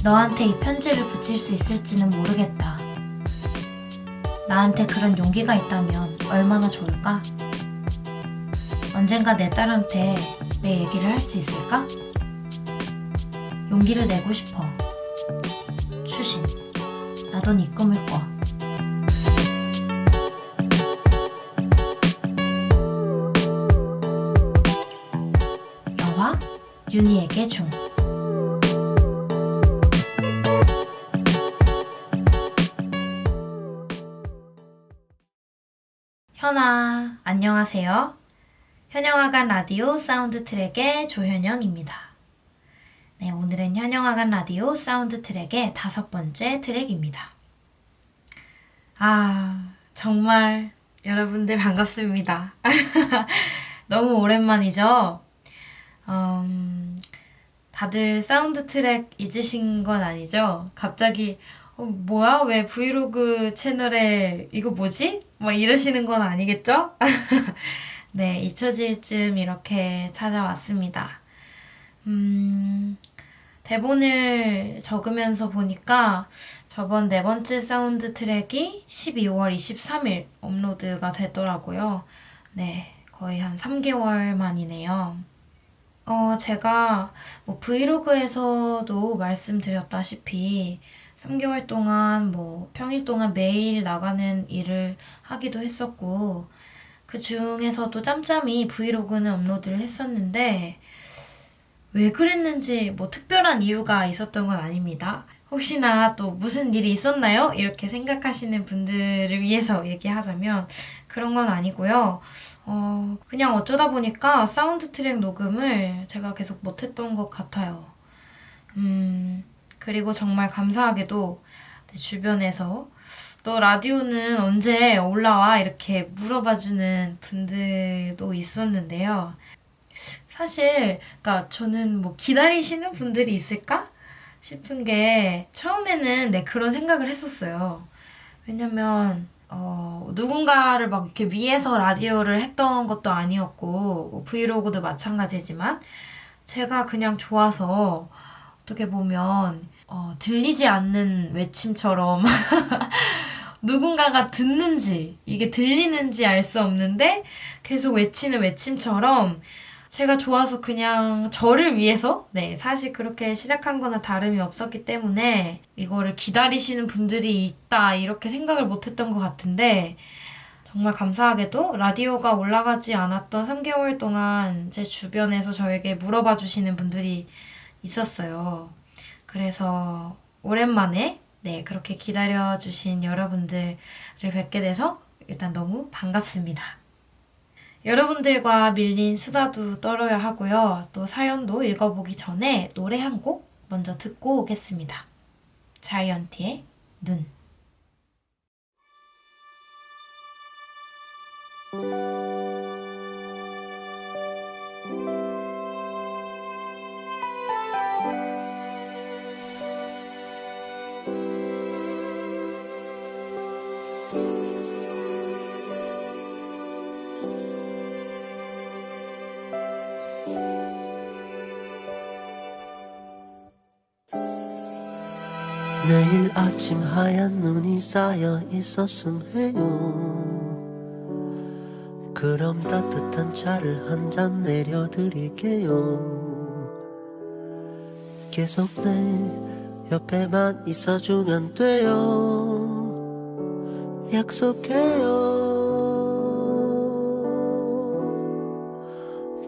너한테 이 편지를 붙일 수 있을지는 모르겠다. 나한테 그런 용기가 있다면 얼마나 좋을까? 언젠가 내 딸한테 내 얘기를 할 수 있을까? 용기를 내고 싶어. 추신, 나도 네 꿈을 꿔. 영화 윤희에게 중. 현아, 안녕하세요. 현영아간 라디오 사운드 트랙의 조현영입니다. 네, 오늘은 현영아간 라디오 사운드 트랙의 5번째 트랙입니다. 정말 여러분들 반갑습니다. 너무 오랜만이죠? 다들 사운드 트랙 잊으신 건 아니죠? 갑자기 뭐야? 왜 브이로그 채널에 이거 뭐지? 막 이러시는 건 아니겠죠? 네, 잊혀질 쯤 이렇게 찾아왔습니다. 대본을 적으면서 보니까 저번 4번째 사운드 트랙이 12월 23일 업로드가 됐더라고요. 네, 거의 한 3개월 만이네요. 제가 브이로그에서도 말씀드렸다시피 3개월 동안 평일 동안 매일 나가는 일을 하기도 했었고, 그 중에서도 짬짬이 브이로그는 업로드를 했었는데, 왜 그랬는지 특별한 이유가 있었던 건 아닙니다. 혹시나 또 무슨 일이 있었나요? 이렇게 생각하시는 분들을 위해서 얘기하자면 그런 건 아니고요. 그냥 어쩌다 보니까 사운드 트랙 녹음을 제가 계속 못했던 것 같아요. 그리고 정말 감사하게도 주변에서 너 라디오는 언제 올라와? 이렇게 물어봐주는 분들도 있었는데요. 사실 그러니까 저는 기다리시는 분들이 있을까 싶은 게 처음에는 그런 생각을 했었어요. 왜냐면 누군가를 막 이렇게 위해서 라디오를 했던 것도 아니었고 브이로그도 마찬가지지만 제가 그냥 좋아서 어떻게 보면 들리지 않는 외침처럼 누군가가 듣는지 이게 들리는지 알 수 없는데 계속 외치는 외침처럼 제가 좋아서 그냥 저를 위해서 사실 그렇게 시작한 거나 다름이 없었기 때문에 이거를 기다리시는 분들이 있다 이렇게 생각을 못했던 것 같은데 정말 감사하게도 라디오가 올라가지 않았던 3개월 동안 제 주변에서 저에게 물어봐 주시는 분들이 있었어요. 그래서 오랜만에 그렇게 기다려주신 여러분들을 뵙게 돼서 일단 너무 반갑습니다. 여러분들과 밀린 수다도 떨어야 하고요. 또 사연도 읽어보기 전에 노래 한 곡 먼저 듣고 오겠습니다. 자이언티의 눈. 내일 아침 하얀 눈이 쌓여 있었음 해요. 그럼 따뜻한 차를 한 잔 내려드릴게요. 계속 내 옆에만 있어주면 돼요. 약속해요.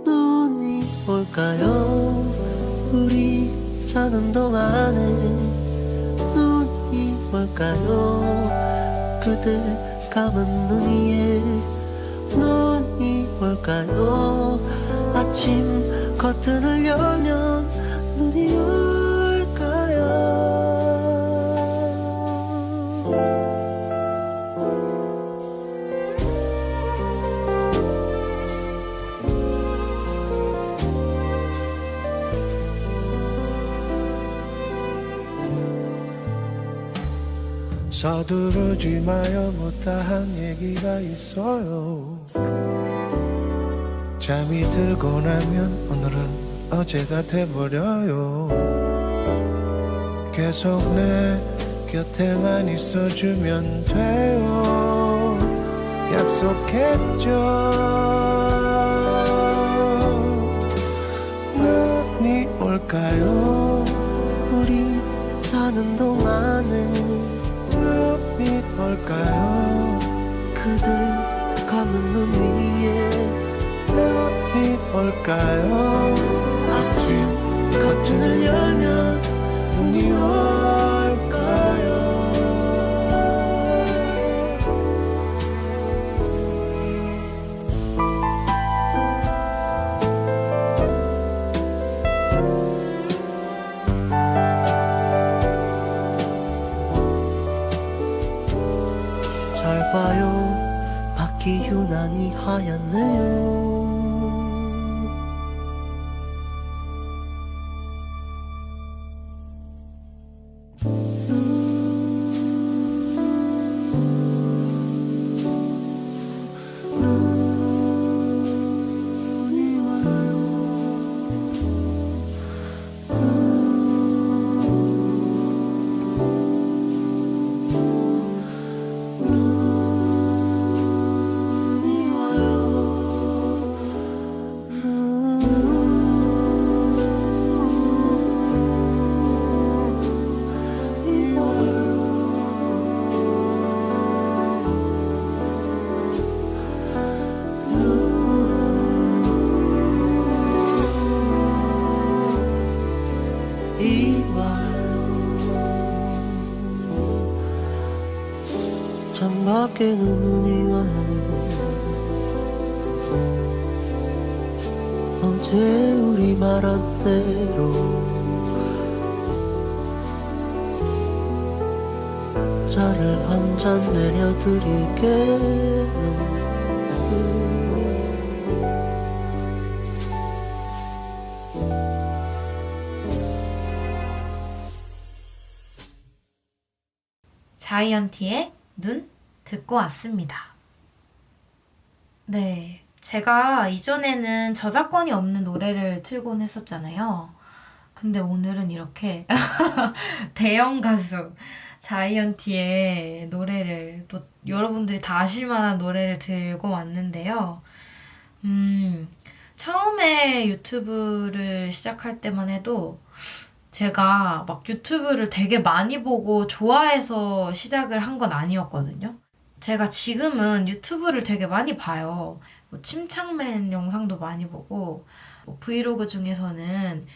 눈이 올까요? 우리 자는 동안에 올까요? 그대 감은 눈 위에 눈이 올까요? 아침 커튼을 열면 눈이 올까요? 서두르지 마요 못다한 얘기가 있어요. 잠이 들고 나면 오늘은 어제가 돼버려요. 계속 내 곁에만 있어주면 돼요. 약속했죠. 눈이 올까요? 우리 자는 동안에 눈이 올까요? 그대 감은 눈 위에 눈이 올까요? 아침 커튼을 열면 눈이 올까요? 잘 봐요 밖이 유난히 하얗네요. 눈이 와요. 눈이 와요. 눈이 와요. 창밖에는 눈이 와요. 어제 우리 말한 대로 차를 한 잔 내려드릴게요. 자이언티의 눈 듣고 왔습니다. 네, 제가 이전에는 저작권이 없는 노래를 틀곤 했었잖아요. 근데 오늘은 이렇게 대형 가수 자이언티의 노래를 또 여러분들이 다 아실 만한 노래를 들고 왔는데요. 처음에 유튜브를 시작할 때만 해도 제가 막 유튜브를 되게 많이 보고 좋아해서 시작을 한 건 아니었거든요. 제가 지금은 유튜브를 되게 많이 봐요. 뭐 침착맨 영상도 많이 보고 뭐 브이로그 중에서는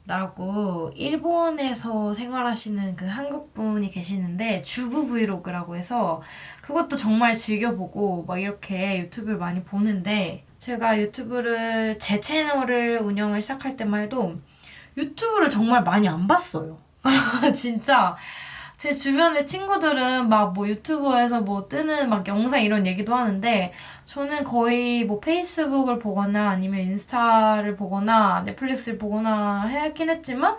룬룬스라고 일본에서 생활하시는 그 한국분이 계시는데 주부 브이로그라고 해서 그것도 정말 즐겨보고 막 이렇게 유튜브를 많이 보는데 제가 유튜브를 제 채널을 운영을 시작할 때만 해도 유튜브를 정말 많이 안 봤어요. 진짜 제 주변의 친구들은 막 뭐 유튜브에서 뭐 뜨는 막 영상 이런 얘기도 하는데 저는 거의 뭐 페이스북을 보거나 아니면 인스타를 보거나 넷플릭스를 보거나 하긴 했지만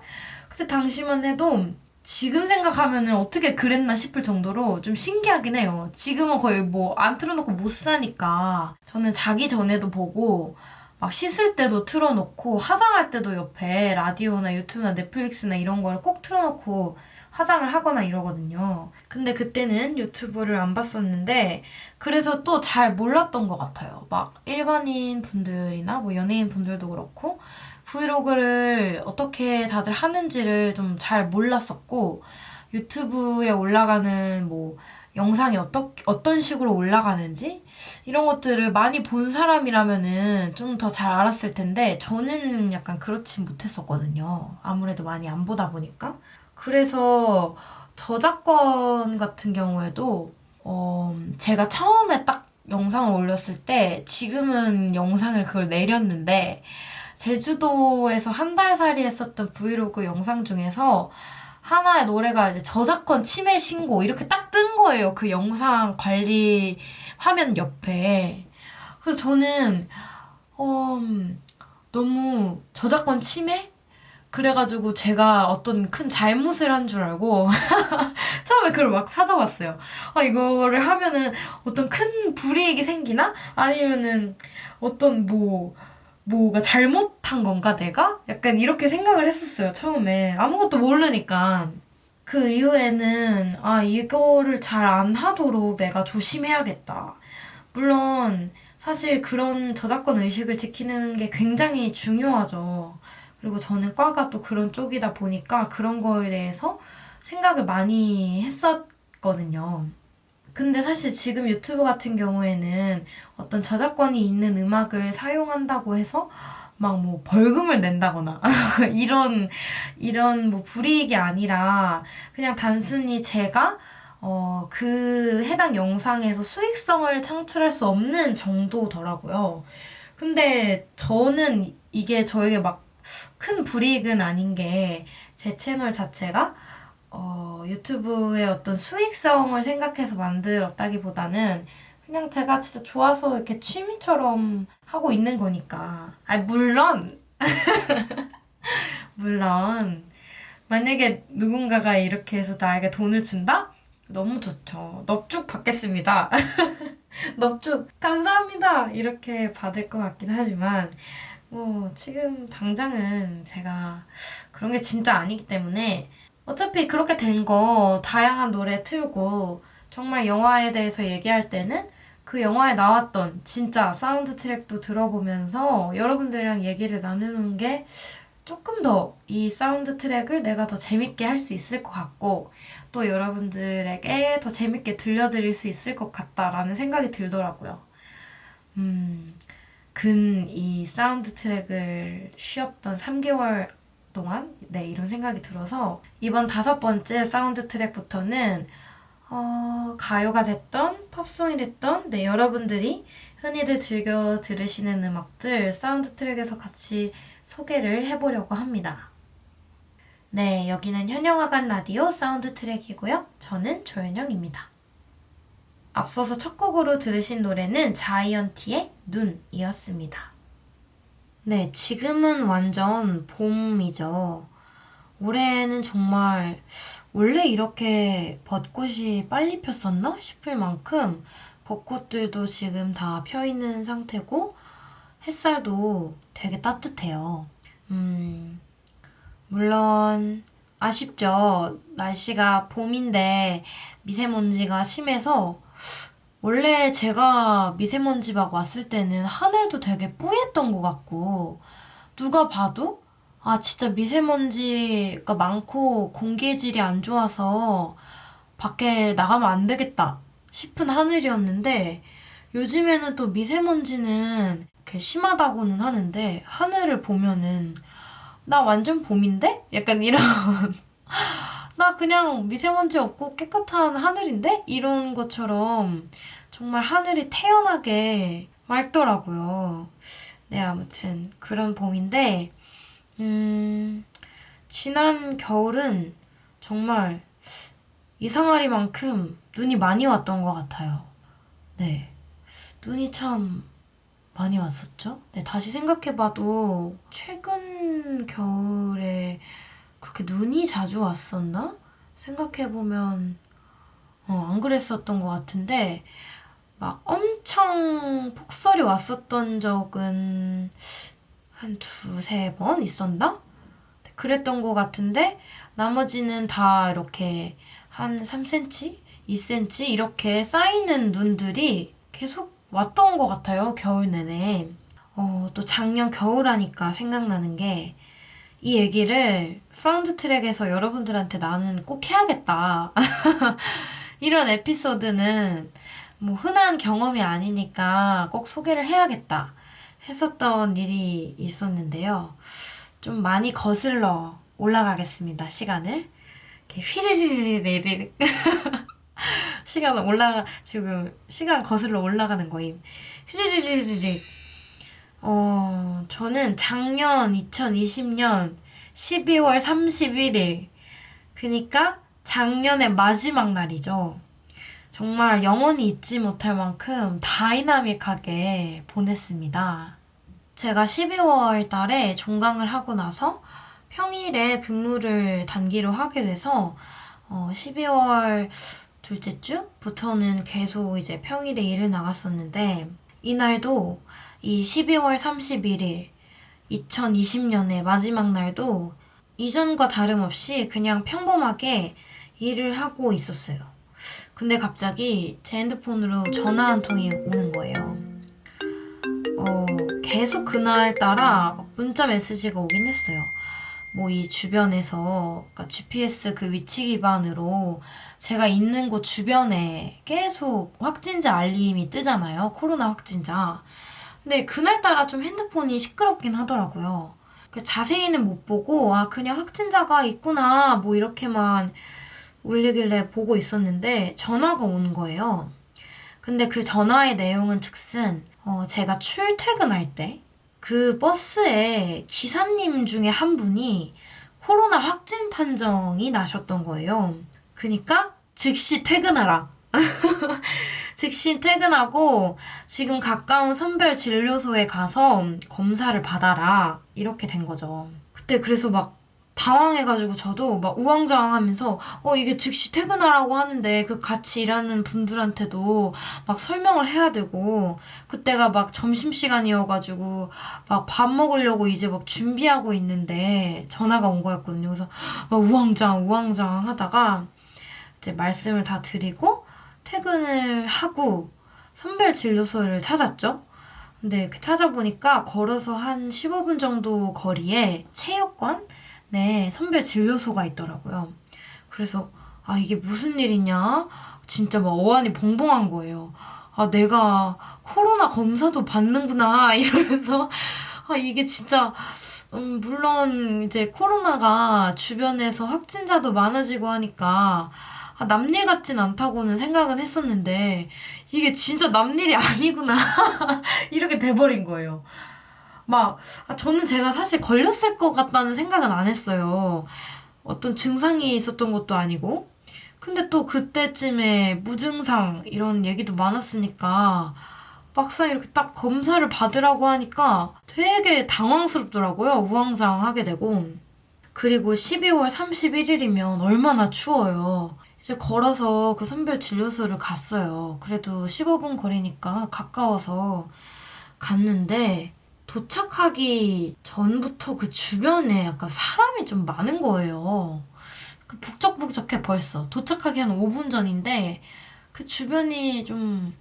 그때 당시만 해도 지금 생각하면은 어떻게 그랬나 싶을 정도로 좀 신기하긴 해요. 지금은 거의 뭐 안 틀어놓고 못 사니까 저는 자기 전에도 보고 막 씻을 때도 틀어놓고 화장할 때도 옆에 라디오나 유튜브나 넷플릭스나 이런 거를 꼭 틀어놓고 화장을 하거나 이러거든요. 근데 그때는 유튜브를 안 봤었는데 그래서 또 잘 몰랐던 것 같아요. 막 일반인 분들이나 뭐 연예인 분들도 그렇고 브이로그를 어떻게 다들 하는지를 좀 잘 몰랐었고 유튜브에 올라가는 뭐 영상이 어떤 식으로 올라가는지 이런 것들을 많이 본 사람이라면은 좀 더 잘 알았을 텐데 저는 약간 그렇진 못했었거든요. 아무래도 많이 안 보다 보니까. 그래서 저작권 같은 경우에도 제가 처음에 딱 영상을 올렸을 때 지금은 영상을 그걸 내렸는데 제주도에서 한 달 살이 했었던 브이로그 영상 중에서 하나의 노래가 이제 저작권 침해 신고 이렇게 딱 뜬 거예요. 그 영상 관리 화면 옆에. 그래서 저는 너무 저작권 침해? 그래가지고 제가 어떤 큰 잘못을 한 줄 알고 처음에 그걸 막 찾아봤어요. 아, 이거를 하면은 어떤 큰 불이익이 생기나? 아니면은 어떤 뭐가 잘못한 건가, 내가? 약간 이렇게 생각을 했었어요, 처음에. 아무것도 모르니까. 그 이후에는, 아, 이거를 잘 안 하도록 내가 조심해야겠다. 물론, 사실 그런 저작권 의식을 지키는 게 굉장히 중요하죠. 그리고 저는 과가 또 그런 쪽이다 보니까 그런 거에 대해서 생각을 많이 했었거든요. 근데 사실 지금 유튜브 같은 경우에는 어떤 저작권이 있는 음악을 사용한다고 해서 막 뭐 벌금을 낸다거나 이런 뭐 불이익이 아니라 그냥 단순히 제가 그 해당 영상에서 수익성을 창출할 수 없는 정도더라고요. 근데 저는 이게 저에게 막 큰 불이익은 아닌 게 제 채널 자체가 유튜브의 어떤 수익성을 생각해서 만들었다기보다는 그냥 제가 진짜 좋아서 이렇게 취미처럼 하고 있는 거니까. 아, 물론, 만약에 누군가가 이렇게 해서 나에게 돈을 준다? 너무 좋죠. 넙죽 받겠습니다. 넙죽, 감사합니다! 이렇게 받을 것 같긴 하지만, 뭐, 지금 당장은 제가 그런 게 진짜 아니기 때문에, 어차피 그렇게 된 거 다양한 노래 틀고 정말 영화에 대해서 얘기할 때는 그 영화에 나왔던 진짜 사운드 트랙도 들어보면서 여러분들이랑 얘기를 나누는 게 조금 더 이 사운드 트랙을 내가 더 재밌게 할 수 있을 것 같고 또 여러분들에게 더 재밌게 들려드릴 수 있을 것 같다라는 생각이 들더라고요. 이 사운드 트랙을 쉬었던 3개월 동안 네, 이런 생각이 들어서 이번 5번째 사운드 트랙부터는 가요가 됐던 팝송이 됐던 네, 여러분들이 흔히들 즐겨 들으시는 음악들 사운드 트랙에서 같이 소개를 해보려고 합니다. 네, 여기는 현영아간 라디오 사운드 트랙이고요. 저는 조현영입니다. 앞서서 첫 곡으로 들으신 노래는 자이언티의 눈이었습니다. 네, 지금은 완전 봄이죠. 올해는 정말 원래 이렇게 벚꽃이 빨리 폈었나 싶을 만큼 벚꽃들도 지금 다 펴 있는 상태고 햇살도 되게 따뜻해요. 물론 아쉽죠. 날씨가 봄인데 미세먼지가 심해서 원래 제가 미세먼지 막 왔을 때는 하늘도 되게 뿌였던 것 같고 누가 봐도 아 진짜 미세먼지가 많고 공기질이 안 좋아서 밖에 나가면 안 되겠다 싶은 하늘이었는데 요즘에는 또 미세먼지는 이렇게 심하다고는 하는데 하늘을 보면은 나 완전 봄인데? 약간 이런 나 그냥 미세먼지 없고 깨끗한 하늘인데? 이런 것처럼 정말 하늘이 태연하게 맑더라고요. 네, 아무튼 그런 봄인데 지난 겨울은 정말 이상하리만큼 눈이 많이 왔던 것 같아요. 네, 눈이 참 많이 왔었죠? 네, 다시 생각해봐도 최근 겨울에 그렇게 눈이 자주 왔었나? 생각해보면 안 그랬었던 것 같은데 막 엄청 폭설이 왔었던 적은 한 2-3번 있었나? 그랬던 것 같은데 나머지는 다 이렇게 한 3cm? 2cm 이렇게 쌓이는 눈들이 계속 왔던 것 같아요. 겨울 내내. 또 작년 겨울 하니까 생각나는 게 이 얘기를 사운드 트랙에서 여러분들한테 나는 꼭 해야겠다. 이런 에피소드는 뭐 흔한 경험이 아니니까 꼭 소개를 해야겠다 했었던 일이 있었는데요. 좀 많이 거슬러 올라가겠습니다. 시간을. 이렇게 휘리리리리리 지금 시간 거슬러 올라가는 거임. 휘리리리리리. 저는 작년 2020년 12월 31일. 그니까 작년의 마지막 날이죠. 정말 영원히 잊지 못할 만큼 다이나믹하게 보냈습니다. 제가 12월 달에 종강을 하고 나서 평일에 근무를 단기로 하게 돼서 12월 둘째 주부터는 계속 이제 평일에 일을 나갔었는데 이날도 이 12월 31일 2020년의 마지막 날도 이전과 다름없이 그냥 평범하게 일을 하고 있었어요. 근데 갑자기 제 핸드폰으로 전화 한 통이 오는 거예요. 계속 그날따라 문자 메시지가 오긴 했어요. 뭐 이 주변에서 그러니까 GPS 그 위치 기반으로 제가 있는 곳 주변에 계속 확진자 알림이 뜨잖아요. 코로나 확진자. 근데 그날따라 좀 핸드폰이 시끄럽긴 하더라고요. 자세히는 못 보고 그냥 확진자가 있구나 뭐 이렇게만 울리길래 보고 있었는데 전화가 오는 거예요. 근데 그 전화의 내용은 즉슨 제가 출퇴근할 때 그 버스에 기사님 중에 한 분이 코로나 확진 판정이 나셨던 거예요. 그러니까 즉시 퇴근하라. 즉시 퇴근하고 지금 가까운 선별 진료소에 가서 검사를 받아라. 이렇게 된 거죠. 그때 그래서 막 당황해가지고 저도 막 우왕좌왕하면서 이게 즉시 퇴근하라고 하는데 그 같이 일하는 분들한테도 막 설명을 해야 되고 그때가 막 점심시간이어가지고 막 밥 먹으려고 이제 막 준비하고 있는데 전화가 온 거였거든요. 그래서 막 우왕좌왕 하다가 이제 말씀을 다 드리고 퇴근을 하고 선별진료소를 찾았죠. 근데 찾아보니까 걸어서 한 15분 정도 거리에 체육관 네, 선별 진료소가 있더라고요. 그래서 이게 무슨 일이냐? 진짜 막 어안이 벙벙한 거예요. 내가 코로나 검사도 받는구나 이러면서 이게 진짜 물론 이제 코로나가 주변에서 확진자도 많아지고 하니까 남일 같진 않다고는 생각은 했었는데 이게 진짜 남일이 아니구나 이렇게 돼버린 거예요. 저는 제가 사실 걸렸을 것 같다는 생각은 안 했어요. 어떤 증상이 있었던 것도 아니고. 근데 또 그때쯤에 무증상 이런 얘기도 많았으니까 막상 이렇게 딱 검사를 받으라고 하니까 되게 당황스럽더라고요. 우왕좌왕하게 되고. 그리고 12월 31일이면 얼마나 추워요. 이제 걸어서 그 선별 진료소를 갔어요. 그래도 15분 거리니까 가까워서 갔는데 도착하기 전부터 그 주변에 약간 사람이 좀 많은 거예요. 북적북적해 벌써. 도착하기 한 5분 전인데 그 주변이 좀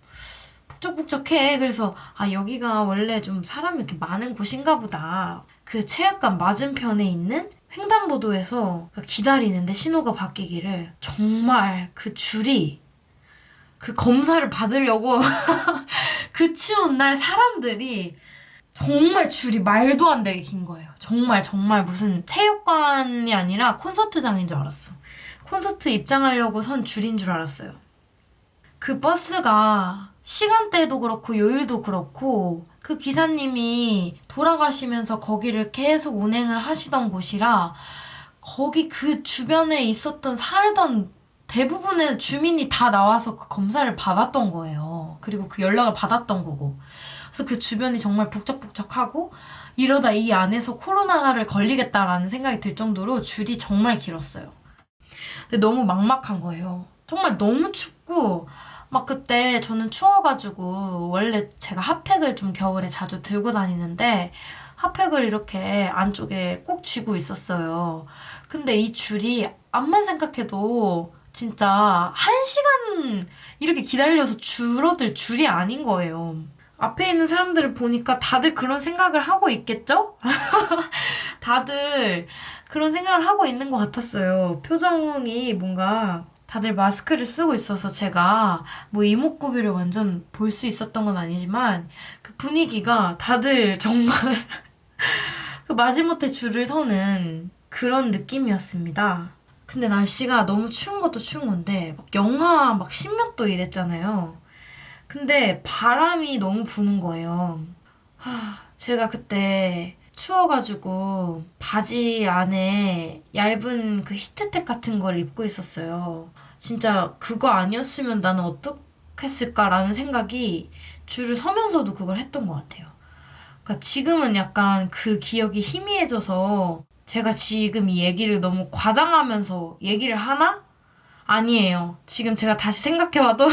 북적북적해. 그래서 여기가 원래 좀 사람이 이렇게 많은 곳인가 보다. 그 체육관 맞은편에 있는 횡단보도에서 기다리는데 신호가 바뀌기를 정말 그 줄이 그 검사를 받으려고 그 추운 날 사람들이 정말 줄이 말도 안 되게 긴 거예요. 정말 무슨 체육관이 아니라 콘서트장인 줄 알았어. 콘서트 입장하려고 선 줄인 줄 알았어요. 그 버스가 시간대도 그렇고 요일도 그렇고 그 기사님이 돌아가시면서 거기를 계속 운행을 하시던 곳이라 거기 그 주변에 있었던 살던 대부분의 주민이 다 나와서 그 검사를 받았던 거예요. 그리고 그 연락을 받았던 거고. 그래서 그 주변이 정말 북적북적하고 이러다 이 안에서 코로나를 걸리겠다라는 생각이 들 정도로 줄이 정말 길었어요. 근데 너무 막막한 거예요. 정말 너무 춥고 막 그때 저는 추워가지고 원래 제가 핫팩을 좀 겨울에 자주 들고 다니는데 핫팩을 이렇게 안쪽에 꼭 쥐고 있었어요. 근데 이 줄이 암만 생각해도 진짜 1시간 이렇게 기다려서 줄어들 줄이 아닌 거예요. 앞에 있는 사람들을 보니까 다들 그런 생각을 하고 있겠죠? 다들 그런 생각을 하고 있는 것 같았어요. 표정이 뭔가 다들 마스크를 쓰고 있어서 제가 뭐 이목구비를 완전 볼 수 있었던 건 아니지만 그 분위기가 다들 정말 그 마지못해 줄을 서는 그런 느낌이었습니다. 근데 날씨가 너무 추운 것도 추운 건데 막 영하 막 10몇 도 이랬잖아요. 근데 바람이 너무 부는 거예요. 제가 그때 추워가지고 바지 안에 얇은 그 히트텍 같은 걸 입고 있었어요. 진짜 그거 아니었으면 나는 어떻게 했을까라는 생각이 줄을 서면서도 그걸 했던 것 같아요. 그러니까 지금은 약간 그 기억이 희미해져서 제가 지금 이 얘기를 너무 과장하면서 얘기를 하나? 아니에요. 지금 제가 다시 생각해봐도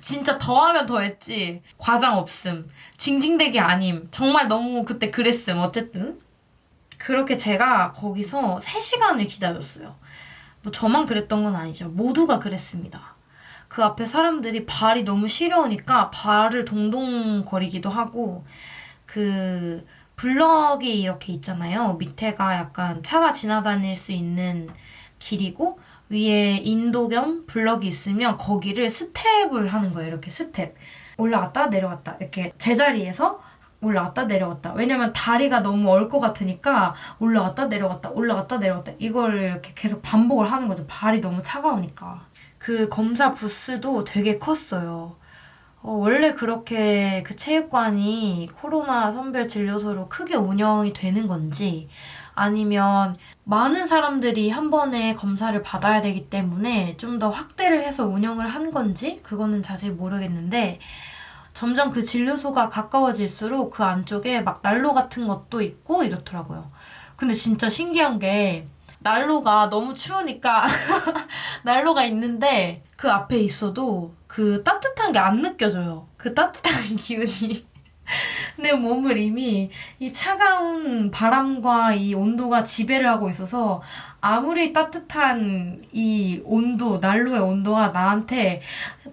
진짜 더하면 더했지. 과장 없음. 징징대기 아님. 정말 너무 그때 그랬음. 어쨌든. 그렇게 제가 거기서 3시간을 기다렸어요. 뭐 저만 그랬던 건 아니죠. 모두가 그랬습니다. 그 앞에 사람들이 발이 너무 시려우니까 발을 동동거리기도 하고 그 블럭이 이렇게 있잖아요. 밑에가 약간 차가 지나다닐 수 있는 길이고 위에 인도 겸 블럭이 있으면 거기를 스텝을 하는 거예요. 이렇게 스텝. 올라갔다 내려갔다 이렇게 제자리에서 올라갔다 내려갔다. 왜냐면 다리가 너무 얼 것 같으니까 올라갔다 내려갔다 올라갔다 내려갔다 이걸 이렇게 계속 반복을 하는 거죠. 발이 너무 차가우니까. 그 검사 부스도 되게 컸어요. 원래 그렇게 그 체육관이 코로나 선별 진료소로 크게 운영이 되는 건지 아니면 많은 사람들이 한 번에 검사를 받아야 되기 때문에 좀 더 확대를 해서 운영을 한 건지 그거는 자세히 모르겠는데 점점 그 진료소가 가까워질수록 그 안쪽에 막 난로 같은 것도 있고 이렇더라고요. 근데 진짜 신기한 게 난로가 너무 추우니까 난로가 있는데 그 앞에 있어도 그 따뜻한 게 안 느껴져요. 그 따뜻한 기운이 내 몸을 이미 이 차가운 바람과 이 온도가 지배를 하고 있어서 아무리 따뜻한 이 온도, 난로의 온도가 나한테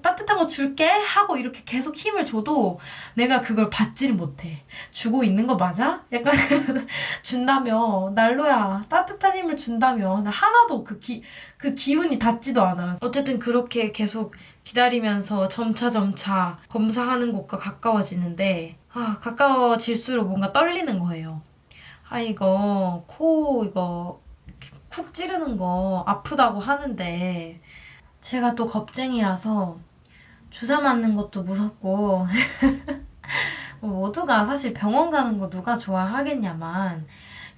따뜻한 거 줄게 하고 이렇게 계속 힘을 줘도 내가 그걸 받지를 못해. 주고 있는 거 맞아? 약간 준다며. 난로야. 따뜻한 힘을 준다며. 나 하나도 그 기운이 닿지도 않아. 어쨌든 그렇게 계속 기다리면서 점차 검사하는 곳과 가까워지는데 가까워질수록 뭔가 떨리는 거예요. 이거 코 이거 쿡 찌르는 거 아프다고 하는데 제가 또 겁쟁이라서 주사 맞는 것도 무섭고 모두가 사실 병원 가는 거 누가 좋아하겠냐만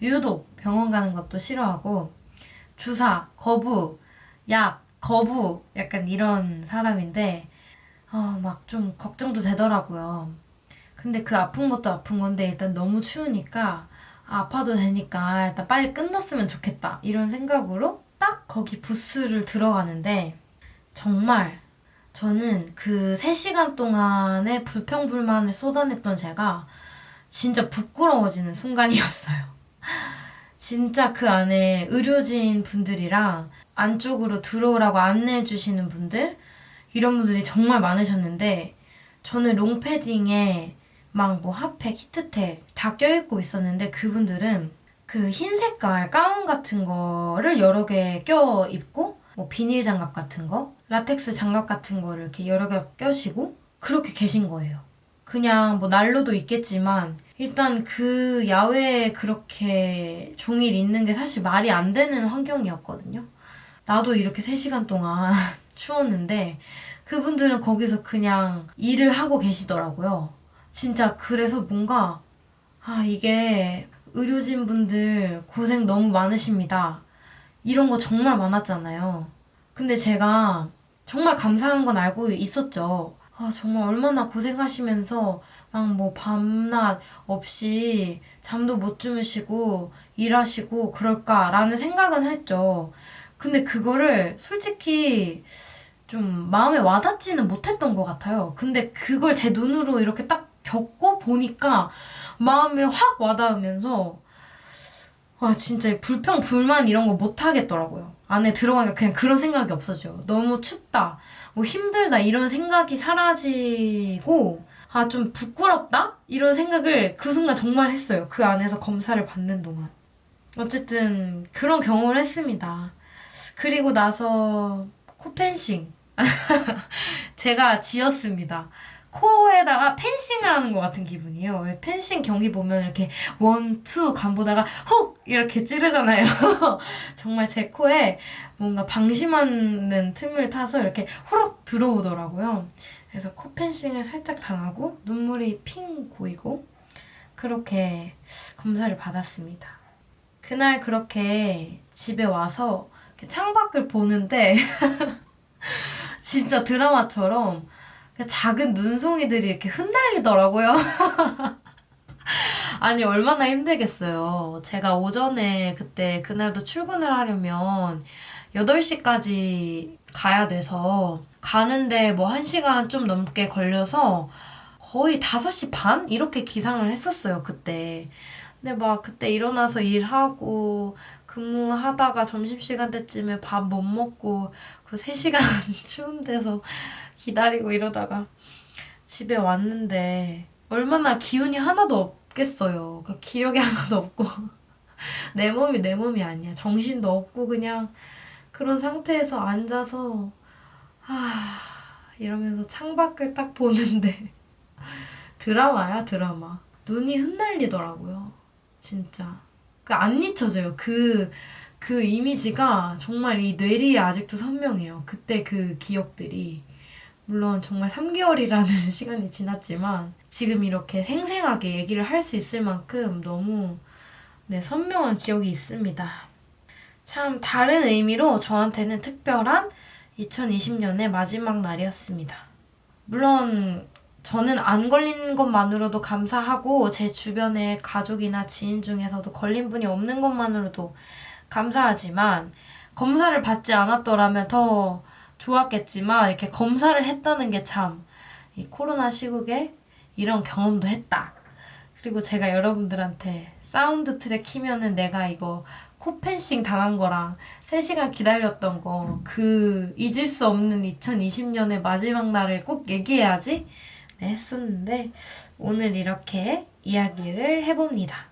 유독 병원 가는 것도 싫어하고 주사, 거부, 약, 거부 약간 이런 사람인데 막 좀 걱정도 되더라고요. 근데 그 아픈 것도 아픈 건데 일단 너무 추우니까 아파도 되니까 일단 빨리 끝났으면 좋겠다 이런 생각으로 딱 거기 부스를 들어가는데 정말 저는 그 3시간 동안의 불평불만을 쏟아냈던 제가 진짜 부끄러워지는 순간이었어요. 진짜 그 안에 의료진 분들이랑 안쪽으로 들어오라고 안내해 주시는 분들 이런 분들이 정말 많으셨는데 저는 롱패딩에 막 뭐 핫팩, 히트텍 다 껴입고 있었는데 그분들은 그 흰 색깔 가운 같은 거를 여러 개 껴입고 뭐 비닐 장갑 같은 거, 라텍스 장갑 같은 거를 이렇게 여러 개 껴시고 그렇게 계신 거예요. 그냥 뭐 난로도 있겠지만 일단 그 야외에 그렇게 종일 있는 게 사실 말이 안 되는 환경이었거든요. 나도 이렇게 3시간 동안 추웠는데 그분들은 거기서 그냥 일을 하고 계시더라고요. 진짜 그래서 뭔가 이게 의료진 분들 고생 너무 많으십니다. 이런 거 정말 많았잖아요. 근데 제가 정말 감사한 건 알고 있었죠. 정말 얼마나 고생하시면서 막 뭐 밤낮 없이 잠도 못 주무시고 일하시고 그럴까라는 생각은 했죠. 근데 그거를 솔직히 좀 마음에 와닿지는 못했던 것 같아요. 근데 그걸 제 눈으로 이렇게 딱 겪고 보니까 마음에 확 와닿으면서 진짜 불평, 불만 이런 거 못 하겠더라고요. 안에 들어가니까 그냥 그런 생각이 없어져요. 너무 춥다, 뭐 힘들다 이런 생각이 사라지고 좀 부끄럽다? 이런 생각을 그 순간 정말 했어요. 그 안에서 검사를 받는 동안. 어쨌든 그런 경험을 했습니다. 그리고 나서 코펜싱 제가 지었습니다. 코에다가 펜싱을 하는 것 같은 기분이에요. 왜 펜싱 경기 보면 이렇게 1, 2 간보다가 훅 이렇게 찌르잖아요. 정말 제 코에 뭔가 방심하는 틈을 타서 이렇게 후룩 들어오더라고요. 그래서 코 펜싱을 살짝 당하고 눈물이 핑 고이고 그렇게 검사를 받았습니다. 그날 그렇게 집에 와서 창밖을 보는데 진짜 드라마처럼 작은 눈송이들이 이렇게 흩날리더라고요. 아니, 얼마나 힘들겠어요. 제가 오전에 그때 그날도 출근을 하려면 8시까지 가야 돼서 가는데 뭐 1시간 좀 넘게 걸려서 거의 5시 반? 이렇게 기상을 했었어요, 그때. 근데 막 그때 일어나서 일하고 근무하다가 점심시간 때쯤에 밥 못 먹고 그 3시간 추운 데서 기다리고 이러다가 집에 왔는데 얼마나 기운이 하나도 없겠어요. 그 기력이 하나도 없고 내 몸이 내 몸이 아니야. 정신도 없고 그냥 그런 상태에서 앉아서 이러면서 창밖을 딱 보는데 드라마야 드라마. 눈이 흩날리더라고요. 진짜. 그 안 잊혀져요. 그 이미지가 정말 이 뇌리에 아직도 선명해요. 그때 그 기억들이. 물론 정말 3개월이라는 시간이 지났지만 지금 이렇게 생생하게 얘기를 할 수 있을 만큼 너무 네, 선명한 기억이 있습니다. 참 다른 의미로 저한테는 특별한 2020년의 마지막 날이었습니다. 물론 저는 안 걸린 것만으로도 감사하고 제 주변에 가족이나 지인 중에서도 걸린 분이 없는 것만으로도 감사하지만 검사를 받지 않았더라면 더 좋았겠지만 이렇게 검사를 했다는 게 참 이 코로나 시국에 이런 경험도 했다. 그리고 제가 여러분들한테 사운드 트랙 키면은 내가 이거 코펜싱 당한 거랑 3시간 기다렸던 거 그 잊을 수 없는 2020년의 마지막 날을 꼭 얘기해야지 네, 했었는데 오늘 이렇게 이야기를 해봅니다.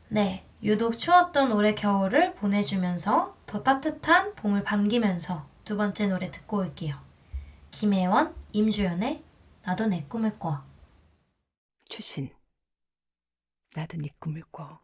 네, 유독 추웠던 올해 겨울을 보내주면서 더 따뜻한 봄을 반기면서 두 번째 노래 듣고 올게요. 김혜원, 임주연의 나도 내 꿈을 꿔. 추신, 나도 네 꿈을 꿔.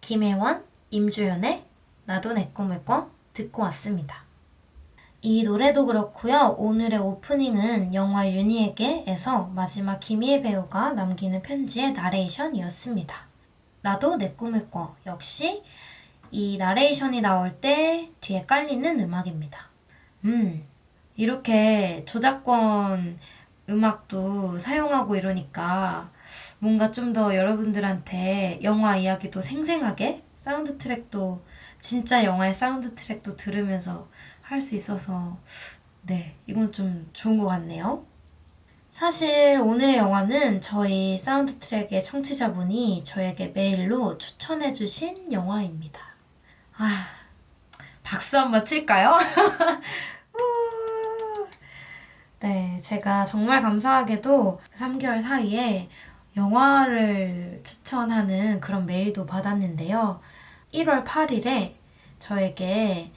김혜원, 임주연의 나도 내 꿈을 꿔 듣고 왔습니다. 이 노래도 그렇고요. 오늘의 오프닝은 영화 윤희에게에서 마지막 김희애 배우가 남기는 편지의 나레이션이었습니다. 나도 내 꿈을 꿔 역시 이 나레이션이 나올 때 뒤에 깔리는 음악입니다. 이렇게 저작권 음악도 사용하고 이러니까 뭔가 좀 더 여러분들한테 영화 이야기도 생생하게 사운드 트랙도 진짜 영화의 사운드 트랙도 들으면서 할 수 있어서 네, 이건 좀 좋은 것 같네요. 사실 오늘의 영화는 저희 사운드 트랙의 청취자분이 저에게 메일로 추천해주신 영화입니다. 박수 한번 칠까요? 네, 제가 정말 감사하게도 3개월 사이에 영화를 추천하는 그런 메일도 받았는데요. 1월 8일에 저에게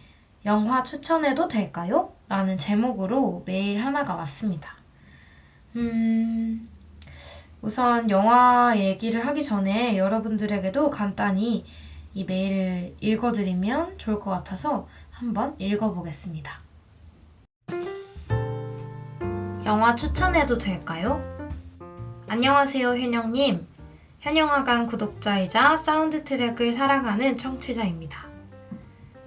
영화 추천해도 될까요? 라는 제목으로 메일 하나가 왔습니다. 우선 영화 얘기를 하기 전에 여러분들에게도 간단히 이 메일을 읽어드리면 좋을 것 같아서 한번 읽어보겠습니다. 영화 추천해도 될까요? 안녕하세요, 현영님. 현영화관 구독자이자 사운드 트랙을 사랑하는 청취자입니다.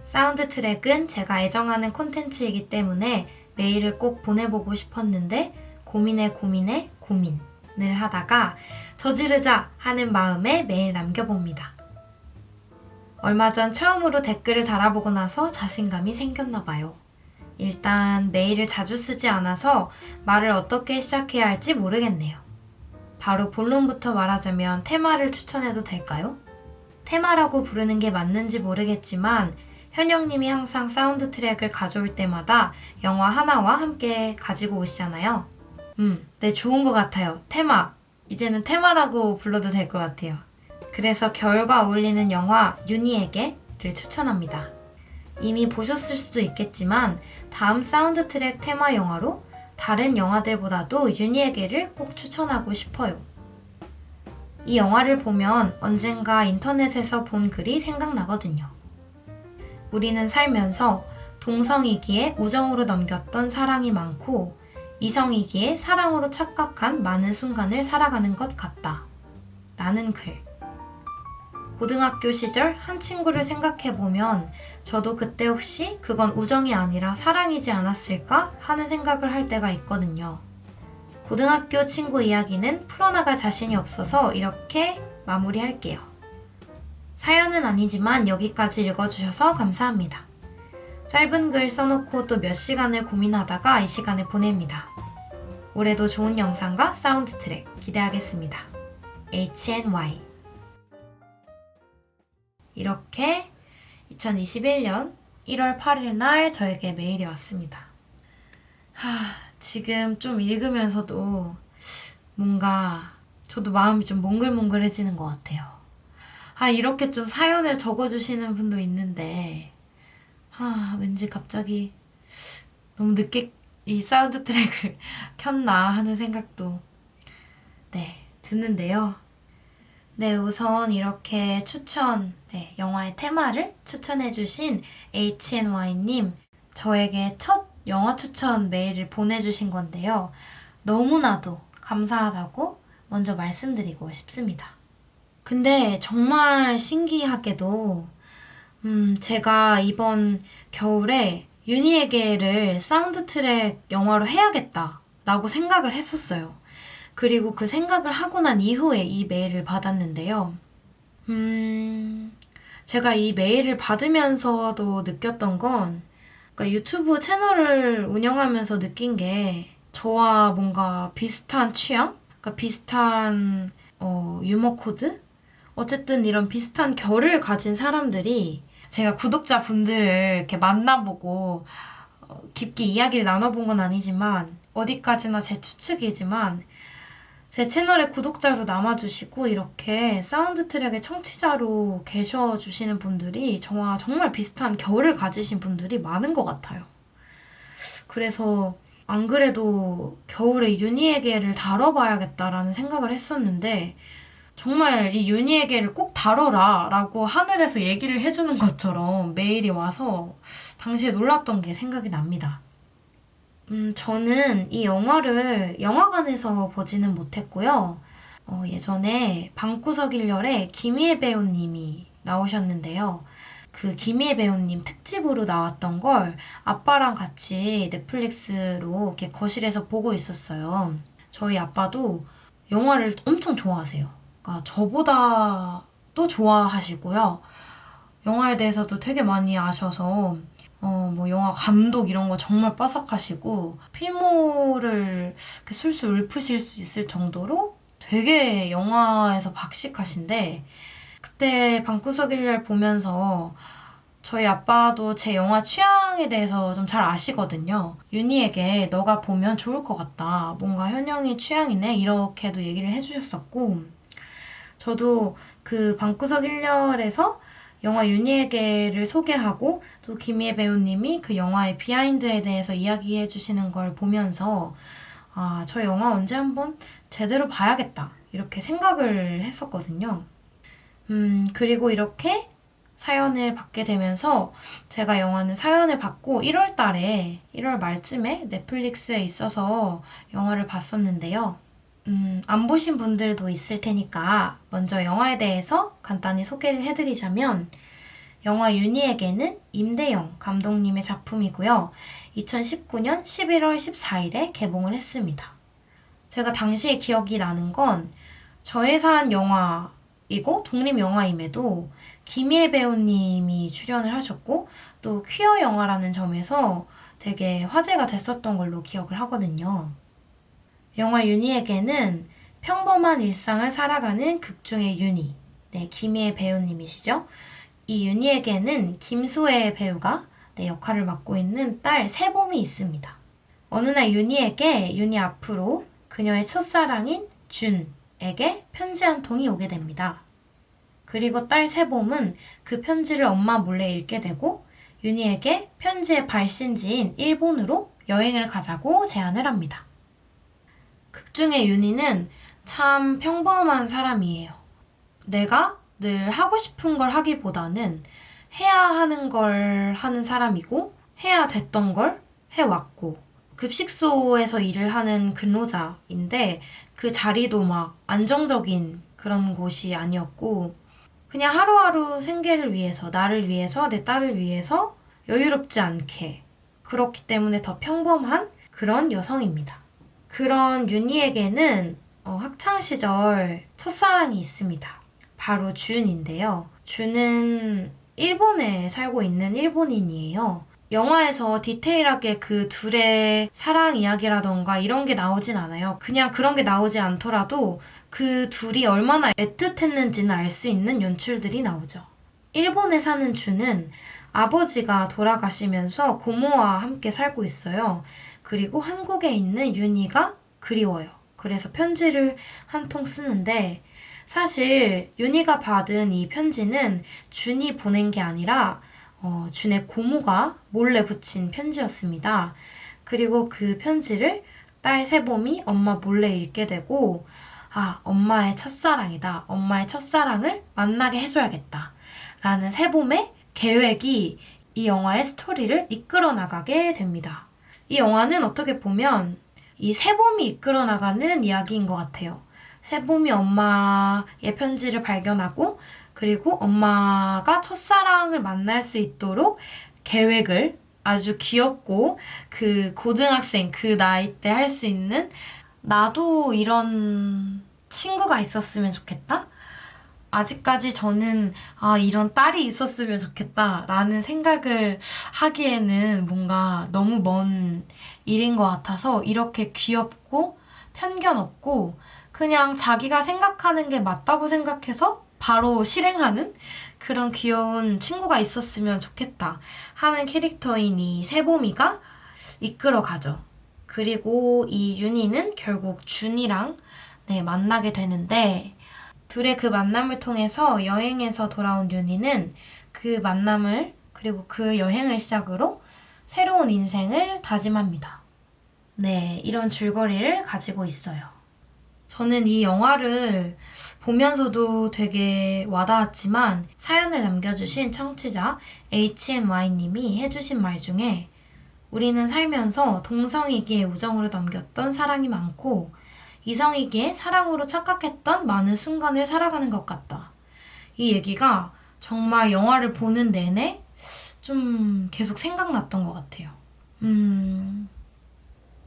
사운드 트랙은 제가 애정하는 콘텐츠이기 때문에 메일을 꼭 보내보고 싶었는데 고민을 하다가 저지르자 하는 마음에 메일 남겨봅니다. 얼마 전 처음으로 댓글을 달아보고 나서 자신감이 생겼나 봐요. 일단 메일을 자주 쓰지 않아서 말을 어떻게 시작해야 할지 모르겠네요. 바로 본론부터 말하자면 테마를 추천해도 될까요? 테마라고 부르는 게 맞는지 모르겠지만 현영님이 항상 사운드 트랙을 가져올 때마다 영화 하나와 함께 가지고 오시잖아요. 네, 좋은 것 같아요. 테마. 이제는 테마라고 불러도 될 것 같아요. 그래서 겨울과 어울리는 영화 윤희에게를 추천합니다. 이미 보셨을 수도 있겠지만 다음 사운드 트랙 테마 영화로 다른 영화들보다도 윤희에게를 꼭 추천하고 싶어요. 이 영화를 보면 언젠가 인터넷에서 본 글이 생각나거든요. 우리는 살면서 동성이기에 우정으로 넘겼던 사랑이 많고 이성이기에 사랑으로 착각한 많은 순간을 살아가는 것 같다. 라는 글. 고등학교 시절 한 친구를 생각해보면 저도 그때 혹시 그건 우정이 아니라 사랑이지 않았을까 하는 생각을 할 때가 있거든요. 고등학교 친구 이야기는 풀어나갈 자신이 없어서 이렇게 마무리할게요. 사연은 아니지만 여기까지 읽어주셔서 감사합니다. 짧은 글 써놓고 또 몇 시간을 고민하다가 이 시간을 보냅니다. 올해도 좋은 영상과 사운드 트랙 기대하겠습니다. HNY. 이렇게 2021년 1월 8일 날 저에게 메일이 왔습니다. 지금 좀 읽으면서도 뭔가 저도 마음이 좀 몽글몽글해지는 것 같아요. 이렇게 좀 사연을 적어주시는 분도 있는데 왠지 갑자기 너무 늦게 이 사운드 트랙을 켰나 하는 생각도 드는데요. 네, 우선 이렇게 영화의 테마를 추천해주신 HNY님, 저에게 첫 영화 추천 메일을 보내주신 건데요. 너무나도 감사하다고 먼저 말씀드리고 싶습니다. 근데 정말 신기하게도 제가 이번 겨울에 윤희에게를 사운드 트랙 영화로 해야겠다라고 생각을 했었어요. 그리고 그 생각을 하고 난 이후에 이 메일을 받았는데요. 제가 이 메일을 받으면서도 느꼈던 건 그러니까 유튜브 채널을 운영하면서 느낀 게 저와 뭔가 비슷한 취향? 그러니까 비슷한 유머 코드? 어쨌든 이런 비슷한 결을 가진 사람들이 제가 구독자분들을 이렇게 만나보고 깊게 이야기를 나눠본 건 아니지만 어디까지나 제 추측이지만 제 채널의 구독자로 남아주시고 이렇게 사운드 트랙의 청취자로 계셔주시는 분들이 저와 정말 비슷한 결을 가지신 분들이 많은 것 같아요. 그래서 안 그래도 겨울에 윤희에게를 다뤄봐야겠다라는 생각을 했었는데 정말 이 윤희에게를 꼭 다뤄라 라고 하늘에서 얘기를 해주는 것처럼 메일이 와서 당시에 놀랐던 게 생각이 납니다. 저는 이 영화를 영화관에서 보지는 못했고요. 예전에 방구석 일렬에 김희애 배우님이 나오셨는데요. 그 김희애 배우님 특집으로 나왔던 걸 아빠랑 같이 넷플릭스로 이렇게 거실에서 보고 있었어요. 저희 아빠도 영화를 엄청 좋아하세요. 그러니까 저보다도 좋아하시고요. 영화에 대해서도 되게 많이 아셔서 뭐 영화 감독 이런 거 정말 빠삭하시고 필모를 이렇게 술술 읊으실 수 있을 정도로 되게 영화에서 박식하신데 그때 방구석 일렬 보면서 저희 아빠도 제 영화 취향에 대해서 좀 잘 아시거든요. 윤희에게 너가 보면 좋을 것 같다. 뭔가 현영이 취향이네. 이렇게도 얘기를 해주셨었고 저도 그 방구석 일렬에서 영화 윤희에게를 소개하고 또 김희애 배우님이 그 영화의 비하인드에 대해서 이야기해 주시는 걸 보면서 아, 저 영화 언제 한번 제대로 봐야겠다. 이렇게 생각을 했었거든요. 그리고 이렇게 사연을 받게 되면서 제가 영화는 사연을 받고 1월 달에 1월 말쯤에 넷플릭스에 있어서 영화를 봤었는데요. 안 보신 분들도 있을 테니까 먼저 영화에 대해서 간단히 소개를 해드리자면 영화 윤희에게는 임대영 감독님의 작품이고요. 2019년 11월 14일에 개봉을 했습니다. 제가 당시에 기억이 나는 건 저예산 영화이고 독립영화임에도 김희애 배우님이 출연을 하셨고 또 퀴어 영화라는 점에서 되게 화제가 됐었던 걸로 기억을 하거든요. 영화 윤희에게는 평범한 일상을 살아가는 극중의 윤희, 네, 김희애 배우님이시죠. 이 윤희에게는 김소혜 배우가 역할을 맡고 있는 딸 세봄이 있습니다. 어느 날 윤희 앞으로 그녀의 첫사랑인 준에게 편지 한 통이 오게 됩니다. 그리고 딸 세봄은 그 편지를 엄마 몰래 읽게 되고 윤희에게 편지의 발신지인 일본으로 여행을 가자고 제안을 합니다. 극중의 윤희는 참 평범한 사람이에요. 내가 늘 하고 싶은 걸 하기보다는 해야 하는 걸 하는 사람이고 해야 됐던 걸 해왔고 급식소에서 일을 하는 근로자인데 그 자리도 막 안정적인 그런 곳이 아니었고 그냥 하루하루 생계를 위해서 나를 위해서 내 딸을 위해서 여유롭지 않게 그렇기 때문에 더 평범한 그런 여성입니다. 그런 윤희에게는 학창시절 첫사랑이 있습니다. 바로 준인데요. 준은 일본에 살고 있는 일본인이에요. 영화에서 디테일하게 그 둘의 사랑 이야기라던가 이런 게 나오진 않아요. 그냥 그런 게 나오지 않더라도 그 둘이 얼마나 애틋했는지는 알 수 있는 연출들이 나오죠. 일본에 사는 준은 아버지가 돌아가시면서 고모와 함께 살고 있어요. 그리고 한국에 있는 윤희가 그리워요. 그래서 편지를 한 통 쓰는데 사실 윤희가 받은 이 편지는 준이 보낸 게 아니라 준의 고모가 몰래 붙인 편지였습니다. 그리고 그 편지를 딸 세봄이 엄마 몰래 읽게 되고 아, 엄마의 첫사랑이다. 엄마의 첫사랑을 만나게 해줘야겠다. 라는 세봄의 계획이 이 영화의 스토리를 이끌어 나가게 됩니다. 이 영화는 어떻게 보면 이 세봄이 이끌어 나가는 이야기인 것 같아요. 세봄이 엄마의 편지를 발견하고 그리고 엄마가 첫사랑을 만날 수 있도록 계획을 아주 귀엽고 그 고등학생 그 나이 때 할 수 있는 나도 이런 친구가 있었으면 좋겠다? 아직까지 저는 이런 딸이 있었으면 좋겠다 라는 생각을 하기에는 뭔가 너무 먼 일인 것 같아서 이렇게 귀엽고 편견 없고 그냥 자기가 생각하는 게 맞다고 생각해서 바로 실행하는 그런 귀여운 친구가 있었으면 좋겠다 하는 캐릭터인 이 세봄이가 이끌어가죠. 그리고 이 윤희는 결국 준이랑 만나게 되는데 둘의 그 만남을 통해서 여행에서 돌아온 윤희는 그 만남을 그리고 그 여행을 시작으로 새로운 인생을 다짐합니다. 네, 이런 줄거리를 가지고 있어요. 저는 이 영화를 보면서도 되게 와닿았지만 사연을 남겨주신 청취자 HNY님이 해주신 말 중에 우리는 살면서 동성이기에 우정으로 넘겼던 사랑이 많고 이성이기에 사랑으로 착각했던 많은 순간을 살아가는 것 같다. 이 얘기가 정말 영화를 보는 내내 좀 계속 생각났던 것 같아요.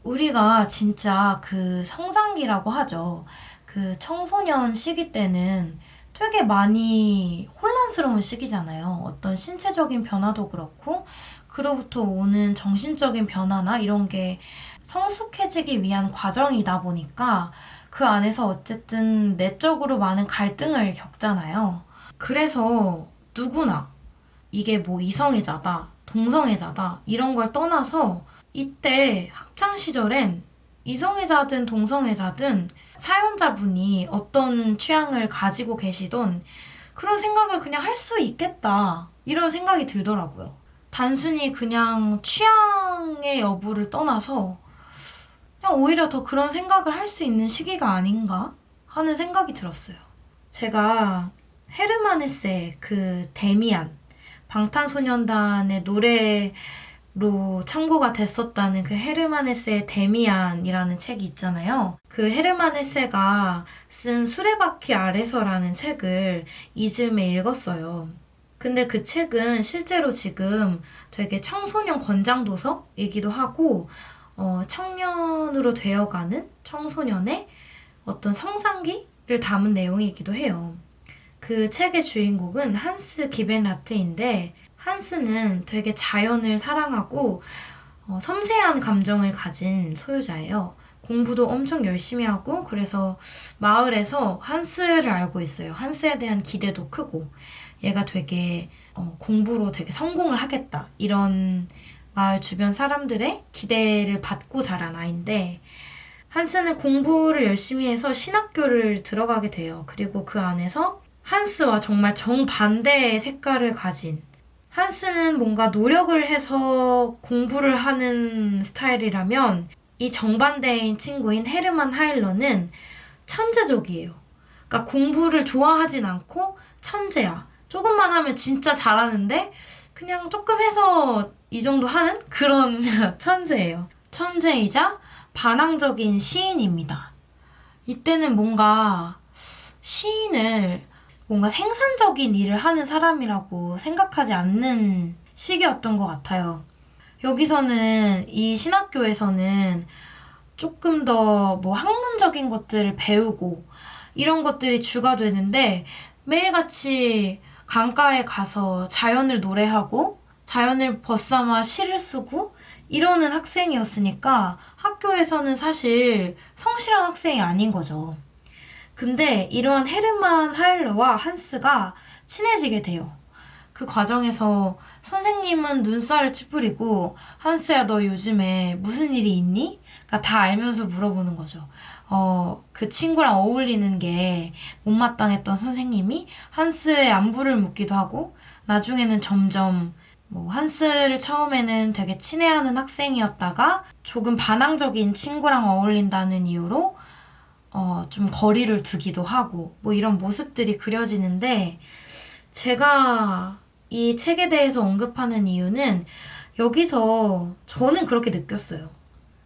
우리가 진짜 그 성장기라고 하죠. 그 청소년 시기 때는 되게 많이 혼란스러운 시기잖아요. 어떤 신체적인 변화도 그렇고, 그로부터 오는 정신적인 변화나 이런 게 성숙해지기 위한 과정이다 보니까 그 안에서 어쨌든 내적으로 많은 갈등을 겪잖아요. 그래서 누구나 이게 뭐 이성애자다, 동성애자다 이런 걸 떠나서 이때 학창시절엔 이성애자든 동성애자든 사연자분이 어떤 취향을 가지고 계시던 그런 생각을 그냥 할 수 있겠다 이런 생각이 들더라고요. 단순히 그냥 취향의 여부를 떠나서 그냥 오히려 더 그런 생각을 할 수 있는 시기가 아닌가 하는 생각이 들었어요. 제가 헤르만 헤세의 그 데미안, 방탄소년단의 노래로 참고가 됐었다는 그 헤르만 헤세의 데미안이라는 책이 있잖아요. 그 헤르만 헤세가 쓴 수레바퀴 아래서라는 책을 이즘에 읽었어요. 근데 그 책은 실제로 지금 되게 청소년 권장도서이기도 하고 청년으로 되어가는 청소년의 어떤 성장기를 담은 내용이기도 해요. 그 책의 주인공은 한스 기벤라트인데 한스는 되게 자연을 사랑하고 섬세한 감정을 가진 소유자예요. 공부도 엄청 열심히 하고 그래서 마을에서 한스를 알고 있어요. 한스에 대한 기대도 크고 얘가 되게 공부로 되게 성공을 하겠다 이런 마을 주변 사람들의 기대를 받고 자란 아이인데 한스는 공부를 열심히 해서 신학교를 들어가게 돼요. 그리고 그 안에서 한스와 정말 정반대의 색깔을 가진 한스는 뭔가 노력을 해서 공부를 하는 스타일이라면 이 정반대인 친구인 헤르만 하일러는 천재적이에요. 그러니까 공부를 좋아하진 않고 천재야. 조금만 하면 진짜 잘하는데 그냥 조금 해서 이 정도 하는 그런 천재예요. 천재이자 반항적인 시인입니다. 이때는 뭔가 시인을 뭔가 생산적인 일을 하는 사람이라고 생각하지 않는 시기였던 것 같아요. 여기서는 이 신학교에서는 조금 더 뭐 학문적인 것들을 배우고 이런 것들이 주가 되는데 매일같이 강가에 가서 자연을 노래하고 자연을 벗삼아 시를 쓰고 이러는 학생이었으니까 학교에서는 사실 성실한 학생이 아닌 거죠. 근데 이러한 헤르만 하일러와 한스가 친해지게 돼요. 그 과정에서 선생님은 눈살을 찌푸리고 한스야 너 요즘에 무슨 일이 있니? 그러니까 다 알면서 물어보는 거죠. 그 친구랑 어울리는 게 못마땅했던 선생님이 한스의 안부를 묻기도 하고 나중에는 점점 뭐 한스를 처음에는 되게 친애하는 학생이었다가 조금 반항적인 친구랑 어울린다는 이유로 좀 거리를 두기도 하고 뭐 이런 모습들이 그려지는데 제가 이 책에 대해서 언급하는 이유는 여기서 저는 그렇게 느꼈어요.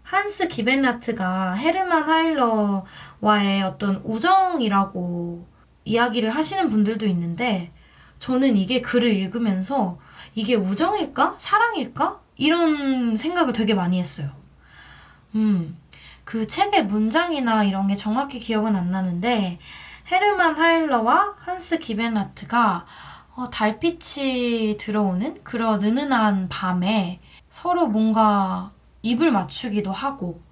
한스 기벤라트가 헤르만 하일러와의 어떤 우정이라고 이야기를 하시는 분들도 있는데 저는 이게 글을 읽으면서 이게 우정일까? 사랑일까? 이런 생각을 되게 많이 했어요. 그 책의 문장이나 이런 게 정확히 기억은 안 나는데 헤르만 하일러와 한스 기벤라트가 달빛이 들어오는 그런 은은한 밤에 서로 뭔가 입을 맞추기도 하고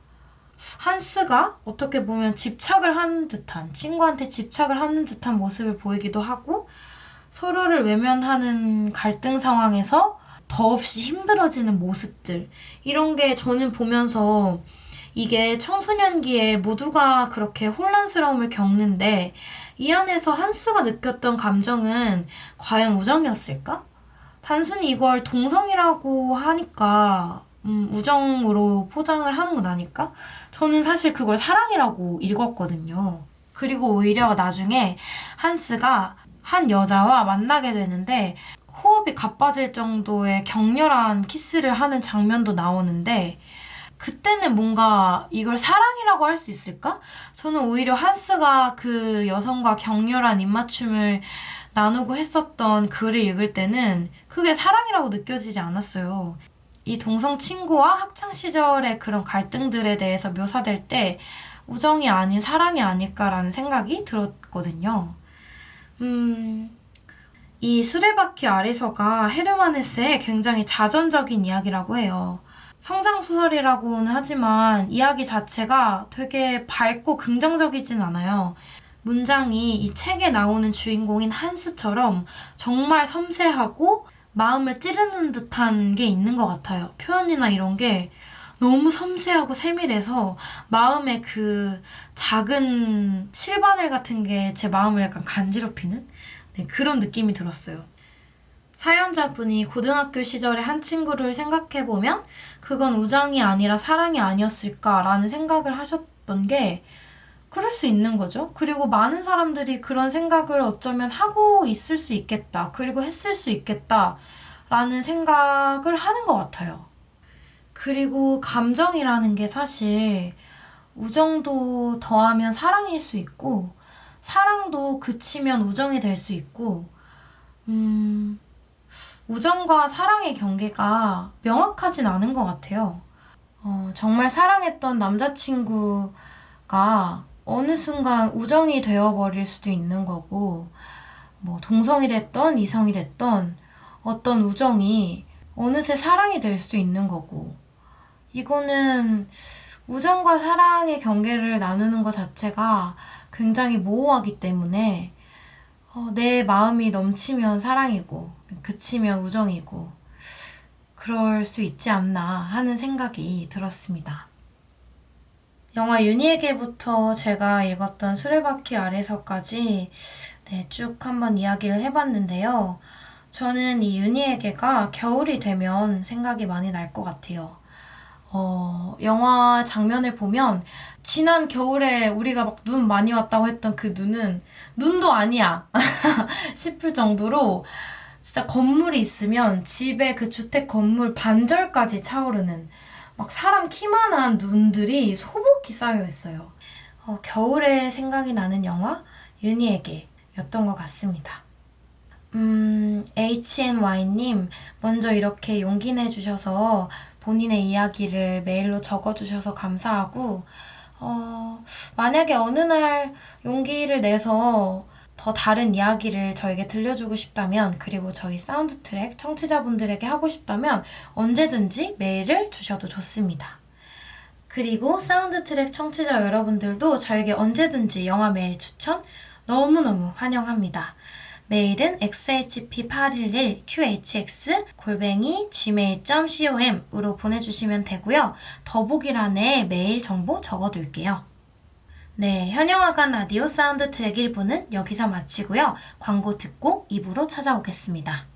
한스가 어떻게 보면 집착을 하는 듯한 친구한테 집착을 하는 듯한 모습을 보이기도 하고 서로를 외면하는 갈등 상황에서 더없이 힘들어지는 모습들 이런 게 저는 보면서 이게 청소년기에 모두가 그렇게 혼란스러움을 겪는데 이 안에서 한스가 느꼈던 감정은 과연 우정이었을까? 단순히 이걸 동성이라고 하니까 우정으로 포장을 하는 건 아닐까? 저는 사실 그걸 사랑이라고 읽었거든요. 그리고 오히려 나중에 한스가 한 여자와 만나게 되는데 호흡이 가빠질 정도의 격렬한 키스를 하는 장면도 나오는데 그때는 뭔가 이걸 사랑이라고 할 수 있을까? 저는 오히려 한스가 그 여성과 격렬한 입맞춤을 나누고 했었던 글을 읽을 때는 그게 사랑이라고 느껴지지 않았어요. 이 동성 친구와 학창 시절의 그런 갈등들에 대해서 묘사될 때 우정이 아닌 사랑이 아닐까라는 생각이 들었거든요. 이 수레바퀴 아래서가 헤르만 헤세의 굉장히 자전적인 이야기라고 해요. 성장소설이라고는 하지만 이야기 자체가 되게 밝고 긍정적이진 않아요. 문장이 이 책에 나오는 주인공인 한스처럼 정말 섬세하고 마음을 찌르는 듯한 게 있는 것 같아요. 표현이나 이런 게 너무 섬세하고 세밀해서 마음의 그 작은 실바늘 같은 게 제 마음을 약간 간지럽히는 그런 느낌이 들었어요. 사연자분이 고등학교 시절의 한 친구를 생각해보면 그건 우정이 아니라 사랑이 아니었을까라는 생각을 하셨던 게 그럴 수 있는 거죠. 그리고 많은 사람들이 그런 생각을 어쩌면 하고 있을 수 있겠다. 그리고 했을 수 있겠다라는 생각을 하는 것 같아요. 그리고 감정이라는 게 사실 우정도 더하면 사랑일 수 있고 사랑도 그치면 우정이 될 수 있고 우정과 사랑의 경계가 명확하진 않은 것 같아요. 정말 사랑했던 남자친구가 어느 순간 우정이 되어버릴 수도 있는 거고 뭐 동성이 됐던 이성이 됐던 어떤 우정이 어느새 사랑이 될 수도 있는 거고 이거는 우정과 사랑의 경계를 나누는 것 자체가 굉장히 모호하기 때문에 내 마음이 넘치면 사랑이고 그치면 우정이고 그럴 수 있지 않나 하는 생각이 들었습니다. 영화 윤희에게부터 제가 읽었던 수레바퀴 아래서까지 쭉 한번 이야기를 해봤는데요. 저는 이 윤희에게가 겨울이 되면 생각이 많이 날 것 같아요. 영화 장면을 보면 지난 겨울에 우리가 막 눈 많이 왔다고 했던 그 눈은 눈도 아니야 싶을 정도로 진짜 건물이 있으면 집에 그 주택 건물 반절까지 차오르는 막 사람 키만한 눈들이 소복히 쌓여 있어요. 겨울에 생각이 나는 영화 윤희에게였던 것 같습니다. HNY님 먼저 이렇게 용기 내주셔서 본인의 이야기를 메일로 적어주셔서 감사하고 만약에 어느 날 용기를 내서 더 다른 이야기를 저에게 들려주고 싶다면 그리고 저희 사운드 트랙 청취자분들에게 하고 싶다면 언제든지 메일을 주셔도 좋습니다. 그리고 사운드 트랙 청취자 여러분들도 저에게 언제든지 영화 메일 추천 너무너무 환영합니다. 메일은 xhp811qhx@gmail.com으로 보내주시면 되고요. 더보기란에 메일 정보 적어둘게요. 네, 현영화관 라디오 사운드 트랙 1부는 여기서 마치고요. 광고 듣고 2부로 찾아오겠습니다.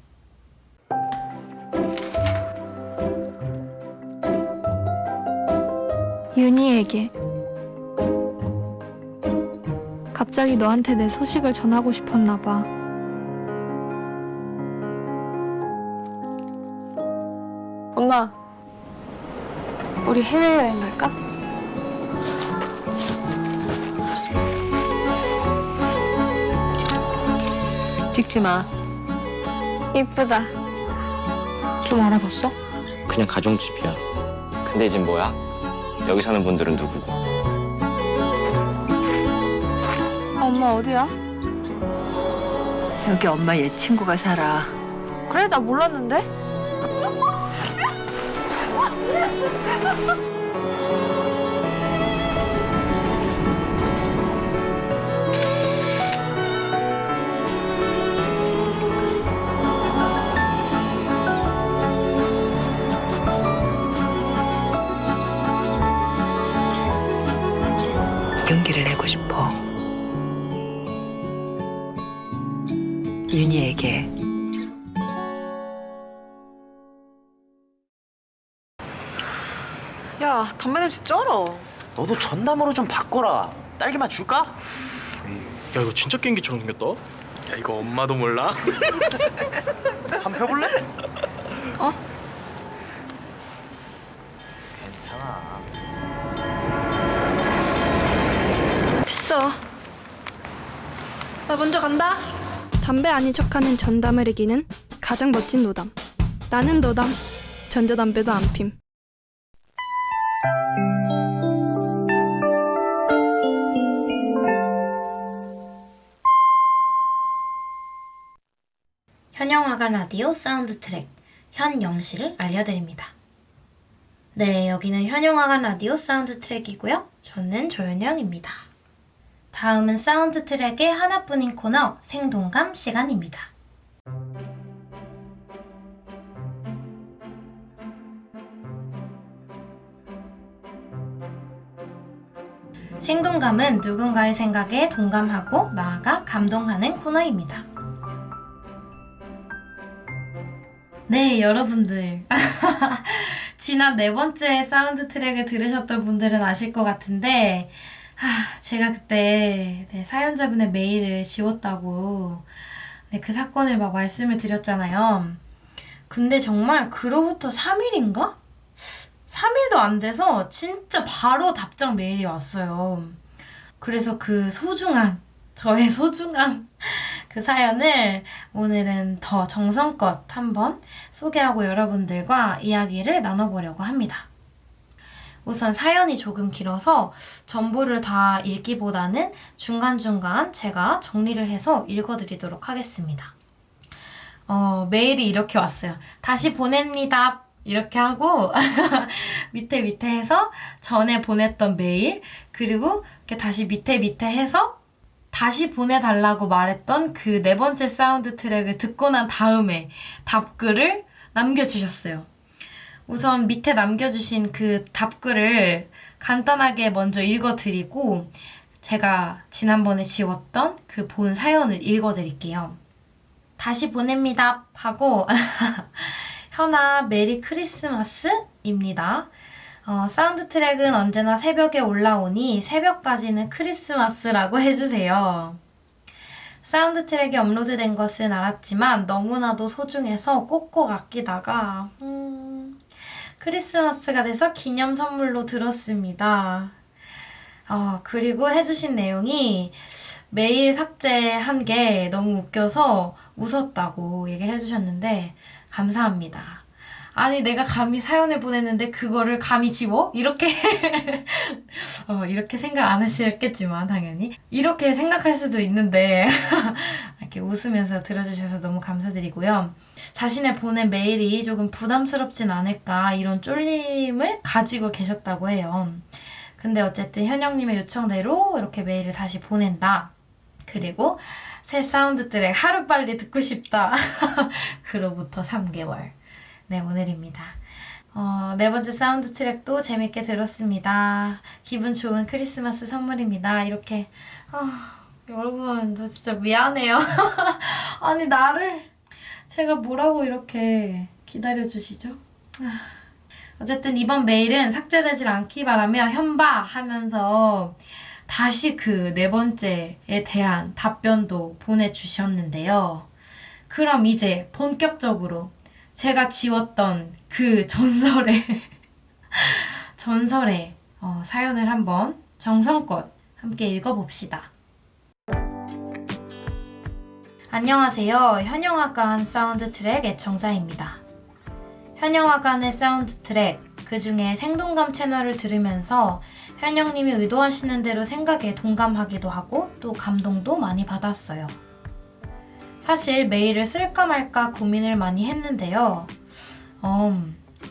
윤희에게 갑자기 너한테 내 소식을 전하고 싶었나 봐. 엄마, 우리 해외여행 갈까? 찍지 마. 이쁘다. 좀 알아봤어? 그냥 가정집이야. 근데 이 집 뭐야? 여기 사는 분들은 누구고? 엄마 어디야? 여기 엄마 옛 친구가 살아. 그래, 나 몰랐는데? 용기를 내고 싶어. 윤희에게. 야, 담배 냄새 쩔어. 너도 전남으로 좀 바꿔라. 딸기맛 줄까? 야 이거 진짜 게임기처럼 생겼다. 야 이거 엄마도 몰라? 한번 펴볼래? 어? 괜찮아. 됐어. 나 먼저 간다. 담배 아닌 척하는 전담을 이기는 가장 멋진 노담. 나는 너담. 전자담배도 안 핌. 현영화관 라디오 사운드 트랙 현영씨를 알려드립니다. 네, 여기는 현영화관 라디오 사운드 트랙이고요. 저는 조현영입니다. 다음은 사운드 트랙의 하나뿐인 코너 생동감 시간입니다. 생동감은 누군가의 생각에 동감하고 나아가 감동하는 코너입니다. 네, 여러분들. 지난 4번째 사운드 트랙을 들으셨던 분들은 아실 것 같은데 제가 그때 사연자분의 메일을 지웠다고 그 사건을 막 말씀을 드렸잖아요. 근데 정말 그로부터 3일인가? 3일도 안 돼서 진짜 바로 답장 메일이 왔어요. 그래서 그 소중한, 저의 소중한 그 사연을 오늘은 더 정성껏 한번 소개하고 여러분들과 이야기를 나눠보려고 합니다. 우선 사연이 조금 길어서 전부를 다 읽기보다는 중간중간 제가 정리를 해서 읽어드리도록 하겠습니다. 메일이 이렇게 왔어요. 다시 보냅니다. 이렇게 하고 밑에 해서 전에 보냈던 메일, 그리고 이렇게 다시 밑에 해서 다시 보내달라고 말했던 그 4번째 사운드 트랙을 듣고 난 다음에 답글을 남겨주셨어요. 우선 밑에 남겨주신 그 답글을 간단하게 먼저 읽어드리고 제가 지난번에 지웠던 그 본 사연을 읽어드릴게요. 다시 보냅니다 하고 현아 메리 크리스마스입니다. 사운드 트랙은 언제나 새벽에 올라오니 새벽까지는 크리스마스라고 해주세요. 사운드 트랙이 업로드된 것은 알았지만 너무나도 소중해서 꼭꼭 아끼다가 크리스마스가 돼서 기념 선물로 들었습니다. 그리고 해주신 내용이 메일 삭제한 게 너무 웃겨서 웃었다고 얘기를 해주셨는데 감사합니다. 아니 내가 감히 사연을 보냈는데 그거를 감히 지워? 이렇게 이렇게 생각 안 하셨겠지만 당연히 이렇게 생각할 수도 있는데 이렇게 웃으면서 들어주셔서 너무 감사드리고요. 자신의 보낸 메일이 조금 부담스럽진 않을까 이런 쫄림을 가지고 계셨다고 해요. 근데 어쨌든 현영님의 요청대로 이렇게 메일을 다시 보낸다. 그리고 새 사운드 트랙 하루빨리 듣고 싶다. 그로부터 3개월. 네, 오늘입니다. 4번째 사운드 트랙도 재밌게 들었습니다. 기분 좋은 크리스마스 선물입니다. 이렇게 여러분 저 진짜 미안해요. 아니 나를 제가 뭐라고 이렇게 기다려주시죠? 어쨌든 이번 메일은 삭제되질 않기 바라며 현바 하면서 다시 그 4번째에 대한 답변도 보내주셨는데요. 그럼 이제 본격적으로 제가 지웠던 그 전설의 사연을 한번 정성껏 함께 읽어봅시다. 안녕하세요. 현영화관 사운드 트랙 애청자입니다. 현영화관의 사운드 트랙, 그 중에 생동감 채널을 들으면서 현영님이 의도하시는 대로 생각에 동감하기도 하고 또 감동도 많이 받았어요. 사실 메일을 쓸까 말까 고민을 많이 했는데요.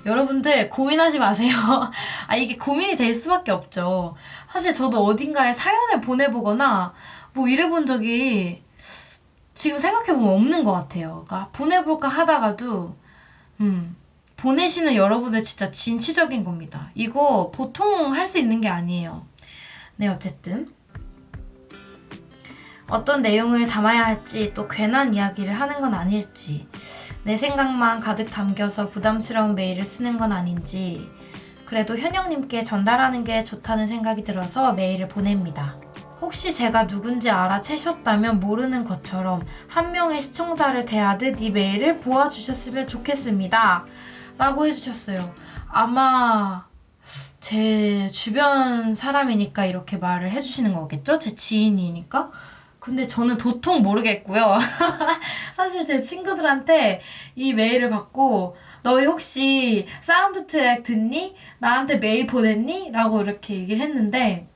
여러분들 고민하지 마세요. 이게 고민이 될 수밖에 없죠. 사실 저도 어딘가에 사연을 보내보거나 뭐 이래본 적이 지금 생각해보면 없는 것 같아요. 그러니까 보내볼까 하다가도 보내시는 여러분들 진짜 진취적인 겁니다. 이거 보통 할 수 있는 게 아니에요. 네, 어쨌든 어떤 내용을 담아야 할지 또 괜한 이야기를 하는 건 아닐지 내 생각만 가득 담겨서 부담스러운 메일을 쓰는 건 아닌지 그래도 현영님께 전달하는 게 좋다는 생각이 들어서 메일을 보냅니다. 혹시 제가 누군지 알아채셨다면 모르는 것처럼 한 명의 시청자를 대하듯 이 메일을 보아주셨으면 좋겠습니다. 라고 해주셨어요. 아마 제 주변 사람이니까 이렇게 말을 해주시는 거겠죠? 제 지인이니까? 근데 저는 도통 모르겠고요. 사실 제 친구들한테 이 메일을 받고 너희 혹시 사운드 트랙 듣니? 나한테 메일 보냈니? 라고 이렇게 얘기를 했는데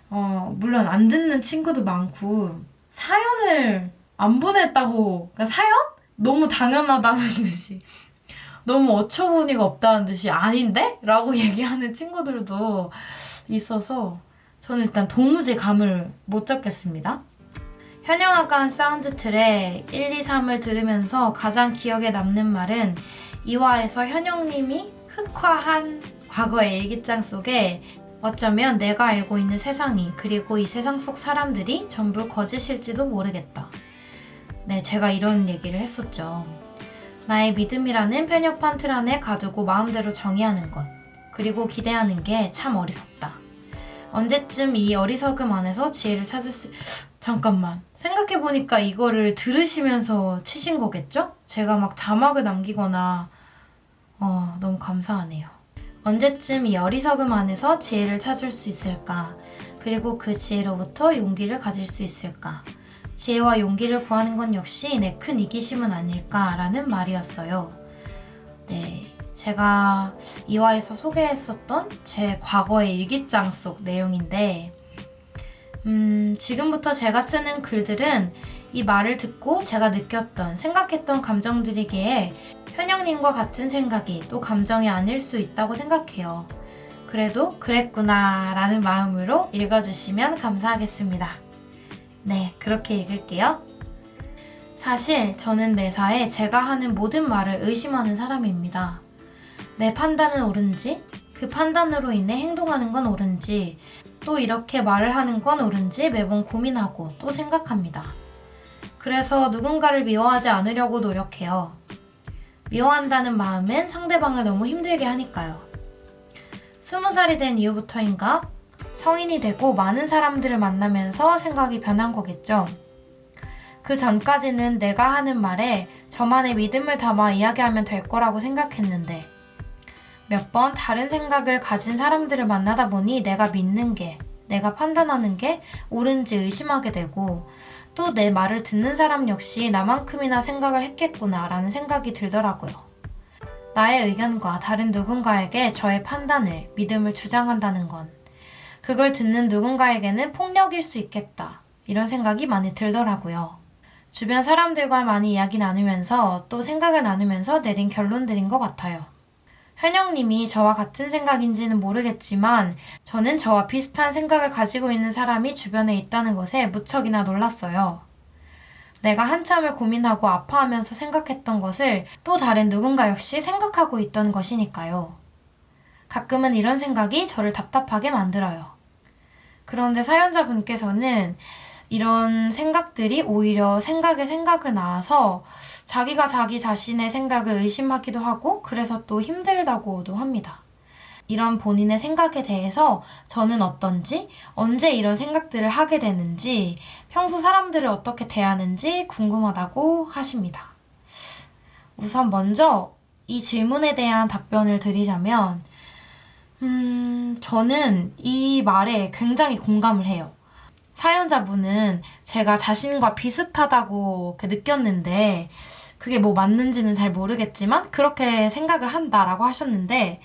물론 안 듣는 친구도 많고 사연을 안 보냈다고 그러니까 사연? 너무 당연하다는 듯이 너무 어처구니가 없다는 듯이 아닌데? 라고 얘기하는 친구들도 있어서 저는 일단 도무지 감을 못 잡겠습니다. 현영아간 사운드 트랙 1, 2, 3을 들으면서 가장 기억에 남는 말은 2화에서 현영님이 흑화한 과거의 일기장 속에 어쩌면 내가 알고 있는 세상이 그리고 이 세상 속 사람들이 전부 거짓일지도 모르겠다. 네, 제가 이런 얘기를 했었죠. 나의 믿음이라는 편협한 틀 안에 가두고 마음대로 정의하는 것 그리고 기대하는 게 참 어리석다. 언제쯤 이 어리석음 안에서 지혜를 찾을 수... 잠깐만. 생각해보니까 이거를 들으시면서 치신 거겠죠? 제가 막 자막을 남기거나 너무 감사하네요. 언제쯤 이 어리석음 안에서 지혜를 찾을 수 있을까? 그리고 그 지혜로부터 용기를 가질 수 있을까? 지혜와 용기를 구하는 건 역시 내 큰 이기심은 아닐까라는 말이었어요. 네, 제가 2화에서 소개했었던 제 과거의 일기장 속 내용인데 지금부터 제가 쓰는 글들은 이 말을 듣고 제가 느꼈던, 생각했던 감정들이기에 현영님과 같은 생각이 또 감정이 아닐 수 있다고 생각해요. 그래도 그랬구나 라는 마음으로 읽어주시면 감사하겠습니다. 네, 그렇게 읽을게요. 사실 저는 매사에 제가 하는 모든 말을 의심하는 사람입니다. 내 판단은 옳은지, 그 판단으로 인해 행동하는 건 옳은지, 또 이렇게 말을 하는 건 옳은지 매번 고민하고 또 생각합니다. 그래서 누군가를 미워하지 않으려고 노력해요. 미워한다는 마음은 상대방을 너무 힘들게 하니까요. 20살이 된 이후부터인가 성인이 되고 많은 사람들을 만나면서 생각이 변한 거겠죠. 그 전까지는 내가 하는 말에 저만의 믿음을 담아 이야기하면 될 거라고 생각했는데 몇 번 다른 생각을 가진 사람들을 만나다 보니 내가 믿는 게, 내가 판단하는 게 옳은지 의심하게 되고 또 내 말을 듣는 사람 역시 나만큼이나 생각을 했겠구나 라는 생각이 들더라고요. 나의 의견과 다른 누군가에게 저의 판단을, 믿음을 주장한다는 건 그걸 듣는 누군가에게는 폭력일 수 있겠다 이런 생각이 많이 들더라고요. 주변 사람들과 많이 이야기 나누면서 또 생각을 나누면서 내린 결론들인 것 같아요. 현영님이 저와 같은 생각인지는 모르겠지만 저는 저와 비슷한 생각을 가지고 있는 사람이 주변에 있다는 것에 무척이나 놀랐어요. 내가 한참을 고민하고 아파하면서 생각했던 것을 또 다른 누군가 역시 생각하고 있던 것이니까요. 가끔은 이런 생각이 저를 답답하게 만들어요. 그런데 사연자분께서는 이런 생각들이 오히려 생각에 생각을 낳아서 자기가 자기 자신의 생각을 의심하기도 하고 그래서 또 힘들다고도 합니다. 이런 본인의 생각에 대해서 저는 어떤지, 언제 이런 생각들을 하게 되는지, 평소 사람들을 어떻게 대하는지 궁금하다고 하십니다. 우선 먼저 이 질문에 대한 답변을 드리자면 저는 이 말에 굉장히 공감을 해요. 사연자분은 제가 자신과 비슷하다고 느꼈는데 그게 뭐 맞는지는 잘 모르겠지만 그렇게 생각을 한다라고 하셨는데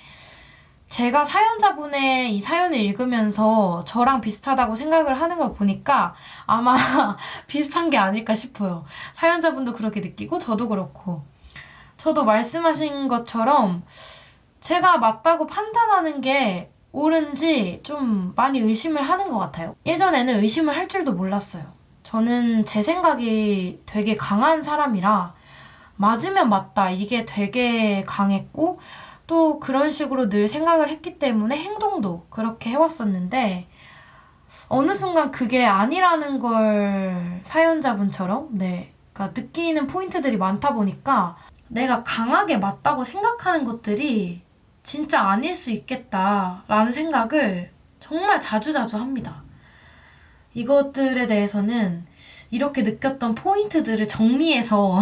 제가 사연자분의 이 사연을 읽으면서 저랑 비슷하다고 생각을 하는 걸 보니까 아마 비슷한 게 아닐까 싶어요. 사연자분도 그렇게 느끼고 저도 그렇고 저도 말씀하신 것처럼 제가 맞다고 판단하는 게 옳은지 좀 많이 의심을 하는 것 같아요. 예전에는 의심을 할 줄도 몰랐어요. 저는 제 생각이 되게 강한 사람이라 맞으면 맞다 이게 되게 강했고 또 그런 식으로 늘 생각을 했기 때문에 행동도 그렇게 해왔었는데 어느 순간 그게 아니라는 걸 사연자분처럼 그러니까 느끼는 포인트들이 많다 보니까 내가 강하게 맞다고 생각하는 것들이 진짜 아닐 수 있겠다라는 생각을 정말 자주자주 합니다. 이것들에 대해서는 이렇게 느꼈던 포인트들을 정리해서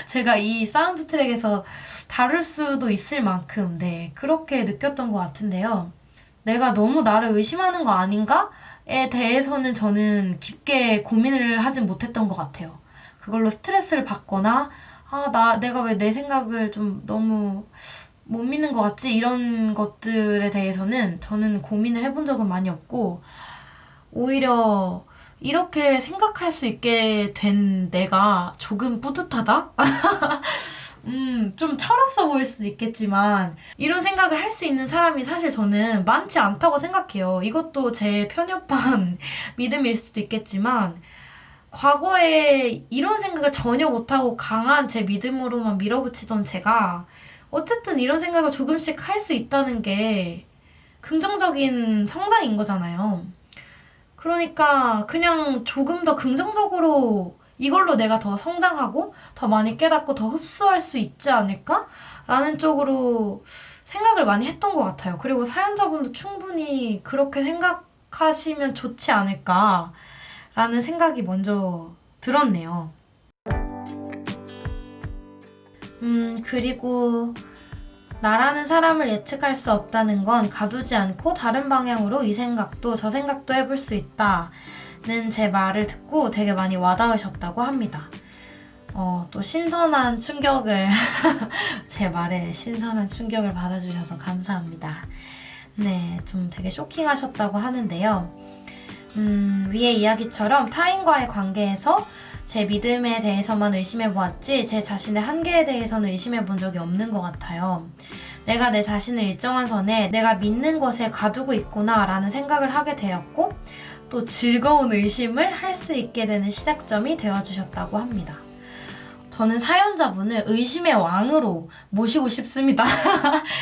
제가 이 사운드 트랙에서 다룰 수도 있을 만큼 네, 그렇게 느꼈던 것 같은데요. 내가 너무 나를 의심하는 거 아닌가?에 대해서는 저는 깊게 고민을 하진 못했던 것 같아요. 그걸로 스트레스를 받거나 내가 왜 내 생각을 좀 너무 못 믿는 것 같지? 이런 것들에 대해서는 저는 고민을 해본 적은 많이 없고 오히려 이렇게 생각할 수 있게 된 내가 조금 뿌듯하다? 좀 철없어 보일 수도 있겠지만 이런 생각을 할 수 있는 사람이 사실 저는 많지 않다고 생각해요. 이것도 제 편협한 믿음일 수도 있겠지만 과거에 이런 생각을 전혀 못하고 강한 제 믿음으로만 밀어붙이던 제가 어쨌든 이런 생각을 조금씩 할 수 있다는 게 긍정적인 성장인 거잖아요. 그러니까 그냥 조금 더 긍정적으로 이걸로 내가 더 성장하고 더 많이 깨닫고 더 흡수할 수 있지 않을까? 라는 쪽으로 생각을 많이 했던 것 같아요. 그리고 사연자분도 충분히 그렇게 생각하시면 좋지 않을까? 라는 생각이 먼저 들었네요. 그리고 나라는 사람을 예측할 수 없다는 건 가두지 않고 다른 방향으로 이 생각도 저 생각도 해볼 수 있다는 제 말을 듣고 되게 많이 와닿으셨다고 합니다. 또 신선한 충격을 제 말에 신선한 충격을 받아주셔서 감사합니다. 네, 좀 되게 쇼킹하셨다고 하는데요. 위의 이야기처럼 타인과의 관계에서 제 믿음에 대해서만 의심해보았지 제 자신의 한계에 대해서는 의심해본 적이 없는 것 같아요. 내가 내 자신을 일정한 선에 내가 믿는 것에 가두고 있구나 라는 생각을 하게 되었고 또 즐거운 의심을 할 수 있게 되는 시작점이 되어주셨다고 합니다. 저는 사연자분을 의심의 왕으로 모시고 싶습니다.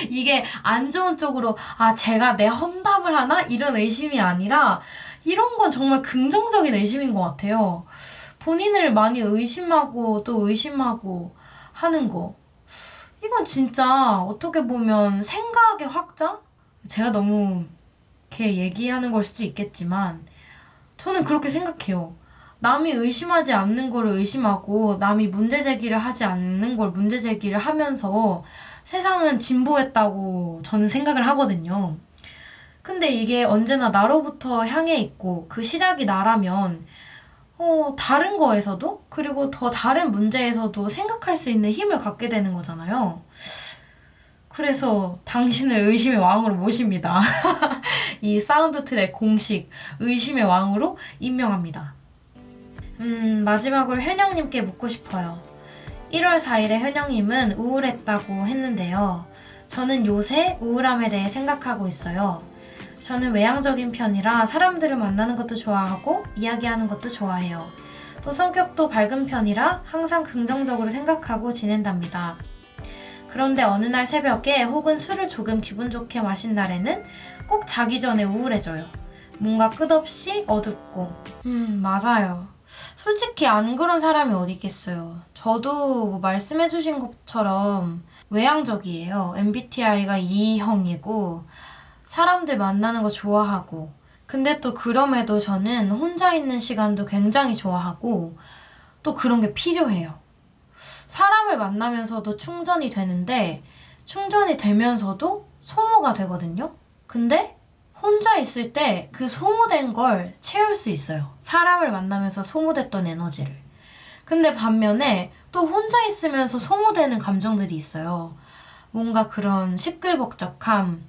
이게 안 좋은 쪽으로 제가 내 험담을 하나? 이런 의심이 아니라 이런 건 정말 긍정적인 의심인 것 같아요. 본인을 많이 의심하고 또 의심하고 하는 거. 이건 진짜 어떻게 보면 생각의 확장? 제가 너무 이렇게 얘기하는 걸 수도 있겠지만 저는 그렇게 생각해요. 남이 의심하지 않는 걸 의심하고 남이 문제 제기를 하지 않는 걸 문제 제기를 하면서 세상은 진보했다고 저는 생각을 하거든요. 근데 이게 언제나 나로부터 향해 있고 그 시작이 나라면 다른 거에서도 그리고 더 다른 문제에서도 생각할 수 있는 힘을 갖게 되는 거잖아요. 그래서 당신을 의심의 왕으로 모십니다. 이 사운드 트랙 공식 의심의 왕으로 임명합니다. 마지막으로 현영님께 묻고 싶어요. 1월 4일에 현영님은 우울했다고 했는데요. 저는 요새 우울함에 대해 생각하고 있어요. 저는 외향적인 편이라 사람들을 만나는 것도 좋아하고 이야기하는 것도 좋아해요. 또 성격도 밝은 편이라 항상 긍정적으로 생각하고 지낸답니다. 그런데 어느 날 새벽에 혹은 술을 조금 기분 좋게 마신 날에는 꼭 자기 전에 우울해져요. 뭔가 끝없이 어둡고. 맞아요. 솔직히 안 그런 사람이 어디 있겠어요. 저도 뭐 말씀해주신 것처럼 외향적이에요. MBTI가 E형이고 사람들 만나는 거 좋아하고 근데 또 그럼에도 저는 혼자 있는 시간도 굉장히 좋아하고 또 그런 게 필요해요. 사람을 만나면서도 충전이 되는데 충전이 되면서도 소모가 되거든요. 근데 혼자 있을 때 그 소모된 걸 채울 수 있어요. 사람을 만나면서 소모됐던 에너지를. 근데 반면에 또 혼자 있으면서 소모되는 감정들이 있어요. 뭔가 그런 시끌벅적함,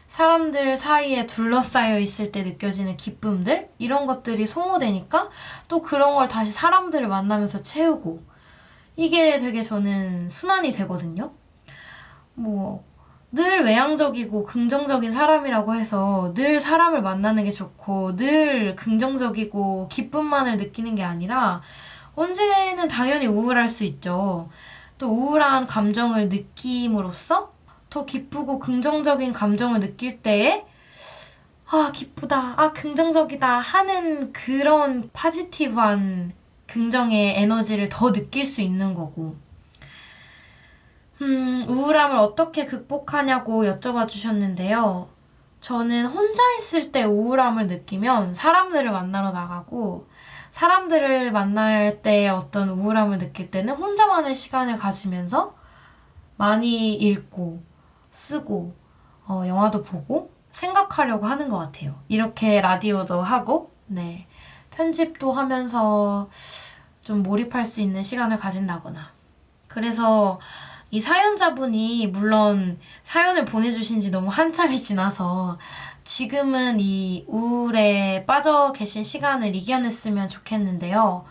사람들 사이에 둘러싸여 있을 때 느껴지는 기쁨들? 이런 것들이 소모되니까 또 그런 걸 다시 사람들을 만나면서 채우고 이게 되게 저는 순환이 되거든요. 늘 외향적이고 긍정적인 사람이라고 해서 늘 사람을 만나는 게 좋고 늘 긍정적이고 기쁨만을 느끼는 게 아니라 언제는 당연히 우울할 수 있죠. 또 우울한 감정을 느낌으로써 더 기쁘고 긍정적인 감정을 느낄 때에 기쁘다, 긍정적이다 하는 그런 파지티브한 긍정의 에너지를 더 느낄 수 있는 거고 우울함을 어떻게 극복하냐고 여쭤봐 주셨는데요. 저는 혼자 있을 때 우울함을 느끼면 사람들을 만나러 나가고 사람들을 만날 때 어떤 우울함을 느낄 때는 혼자만의 시간을 가지면서 많이 읽고 쓰고 영화도 보고 생각하려고 하는 것 같아요. 이렇게 라디오도 하고 네, 편집도 하면서 좀 몰입할 수 있는 시간을 가진다거나 그래서 이 사연자분이 물론 사연을 보내주신 지 너무 한참이 지나서 지금은 이 우울에 빠져 계신 시간을 이겨냈으면 좋겠는데요.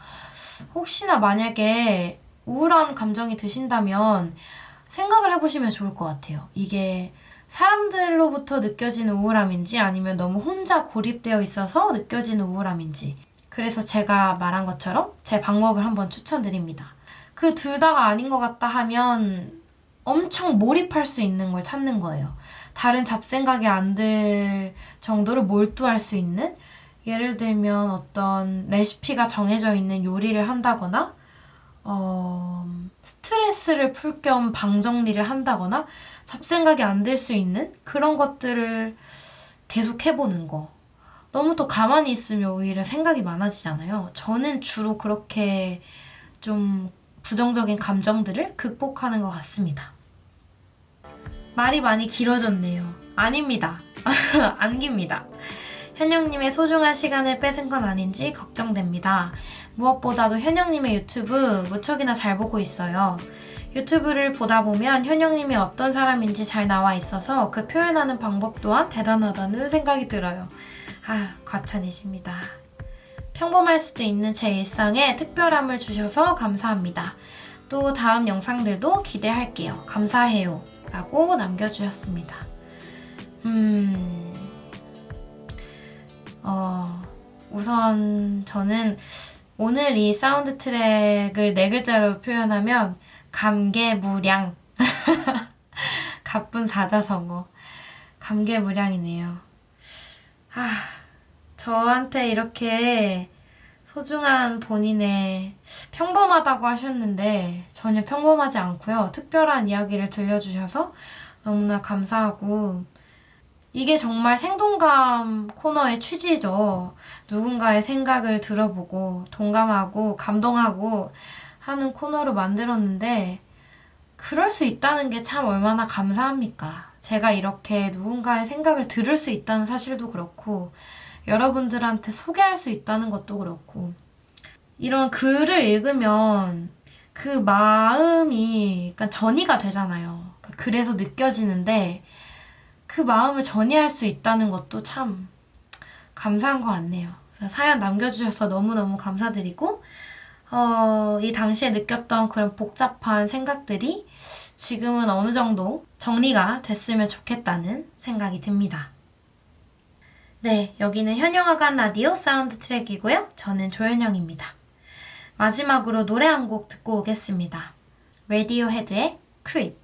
혹시나 만약에 우울한 감정이 드신다면 생각을 해보시면 좋을 것 같아요. 이게 사람들로부터 느껴지는 우울함인지 아니면 너무 혼자 고립되어 있어서 느껴지는 우울함인지 그래서 제가 말한 것처럼 제 방법을 한번 추천드립니다. 그 둘 다가 아닌 것 같다 하면 엄청 몰입할 수 있는 걸 찾는 거예요. 다른 잡생각이 안 들 정도로 몰두할 수 있는 예를 들면 어떤 레시피가 정해져 있는 요리를 한다거나 스트레스를 풀 겸 방 정리를 한다거나 잡생각이 안 들 수 있는 그런 것들을 계속 해보는 거. 너무 또 가만히 있으면 오히려 생각이 많아지잖아요. 저는 주로 그렇게 좀 부정적인 감정들을 극복하는 것 같습니다. 말이 많이 길어졌네요. 아닙니다. 안깁니다. 현영님의 소중한 시간을 뺏은 건 아닌지 걱정됩니다. 무엇보다도 현영님의 유튜브 무척이나 잘 보고 있어요. 유튜브를 보다 보면 현영님이 어떤 사람인지 잘 나와 있어서 그 표현하는 방법 또한 대단하다는 생각이 들어요. 과찬이십니다. 평범할 수도 있는 제 일상에 특별함을 주셔서 감사합니다. 또 다음 영상들도 기대할게요. 감사해요. 라고 남겨주셨습니다. 우선 저는 오늘 이 사운드 트랙을 4글자로 표현하면 감개무량. 가쁜 사자성어. 감개무량이네요. 저한테 이렇게 소중한 본인의 평범하다고 하셨는데 전혀 평범하지 않고요. 특별한 이야기를 들려주셔서 너무나 감사하고 이게 정말 생동감 코너의 취지죠. 누군가의 생각을 들어보고 동감하고 감동하고 하는 코너로 만들었는데 그럴 수 있다는 게 참 얼마나 감사합니까? 제가 이렇게 누군가의 생각을 들을 수 있다는 사실도 그렇고 여러분들한테 소개할 수 있다는 것도 그렇고 이런 글을 읽으면 그 마음이 약간 전이가 되잖아요. 그래서 느껴지는데 그 마음을 전이할 수 있다는 것도 참 감사한 것 같네요. 사연 남겨주셔서 너무너무 감사드리고 이 당시에 느꼈던 그런 복잡한 생각들이 지금은 어느 정도 정리가 됐으면 좋겠다는 생각이 듭니다. 네, 여기는 현영아간 라디오 사운드 트랙이고요. 저는 조현영입니다. 마지막으로 노래 한 곡 듣고 오겠습니다. 레디오헤드의 Creep.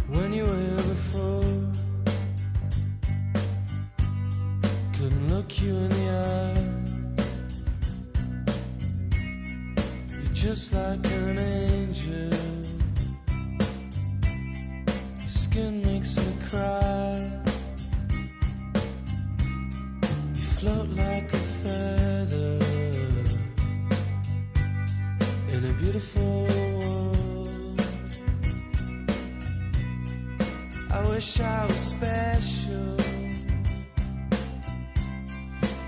When you were here before, couldn't look you in the eye. You're just like an angel. Your skin makes me cry. You float like a feather in a beautiful world. I wish I was special.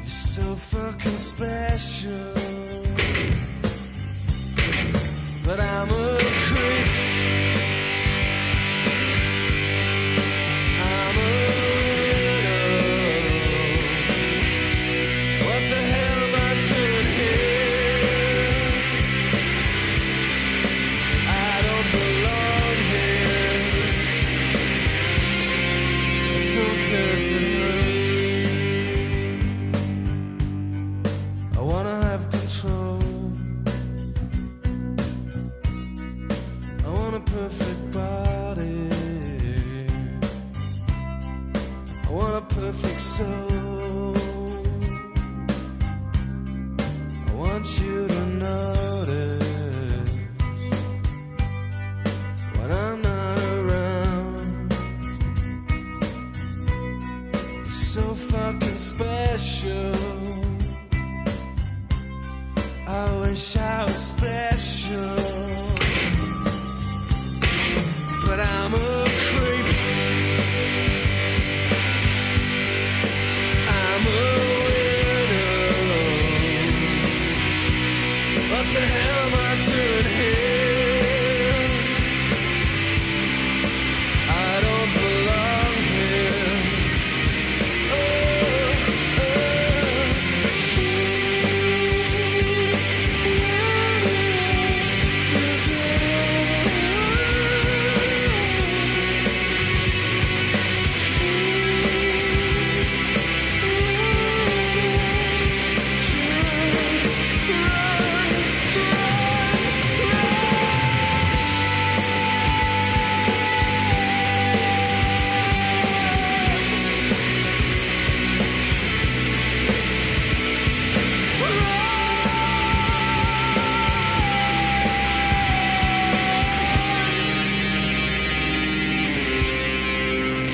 You're so fucking special. But I'm a creep. I'm a widow. What the hell am I doing here? I don't belong here. I don't care if it hurts. I wanna have control perfect soul. I want you to notice when I'm not around. You're so fucking special. I wish I was special, but I'm a creep. I'm a widow. What the hell am I doing here? I don't belong here.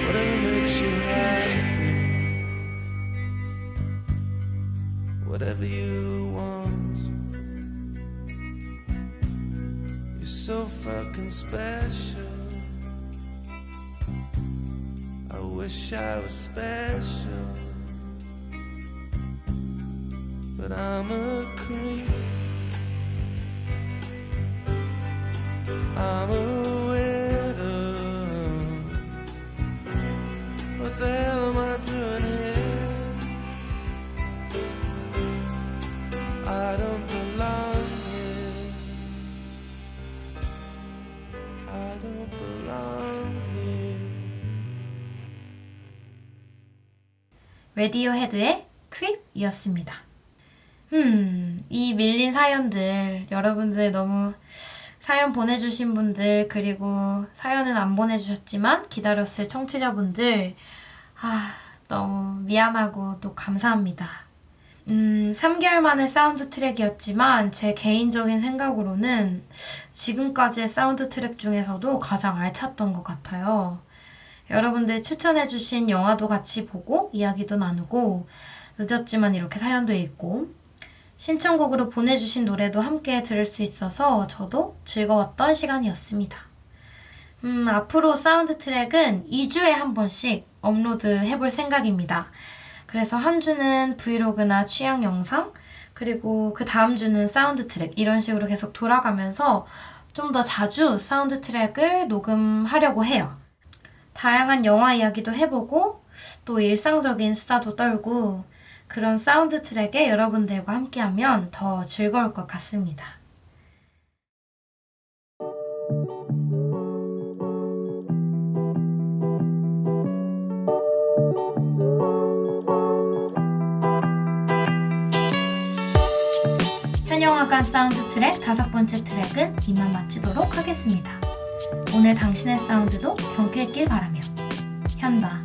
Whatever makes you happy, whatever you want. You're so fucking special. I wish I was special, but I'm a creep. I'm a widow. What the hell am I doing here? I don't belong here. I don't belong here. 레디오헤드의 크립이었습니다. 이 밀린 사연들, 여러분들 너무 사연 보내주신 분들, 그리고 사연은 안 보내주셨지만 기다렸을 청취자분들, 너무 미안하고 또 감사합니다. 3개월 만의 사운드 트랙이었지만 제 개인적인 생각으로는 지금까지의 사운드 트랙 중에서도 가장 알찼던 것 같아요. 여러분들 추천해주신 영화도 같이 보고 이야기도 나누고 늦었지만 이렇게 사연도 읽고 신청곡으로 보내주신 노래도 함께 들을 수 있어서 저도 즐거웠던 시간이었습니다. 앞으로 사운드 트랙은 2주에 한 번씩 업로드 해볼 생각입니다. 그래서 한 주는 브이로그나 취향 영상, 그리고 그 다음 주는 사운드 트랙, 이런 식으로 계속 돌아가면서 좀 더 자주 사운드 트랙을 녹음하려고 해요. 다양한 영화 이야기도 해보고 또 일상적인 수다도 떨고 그런 사운드 트랙에 여러분들과 함께하면 더 즐거울 것 같습니다. 현영화관 사운드 트랙 5번째 트랙은 이만 마치도록 하겠습니다. 오늘 당신의 사운드도 경쾌했길 바라며 현바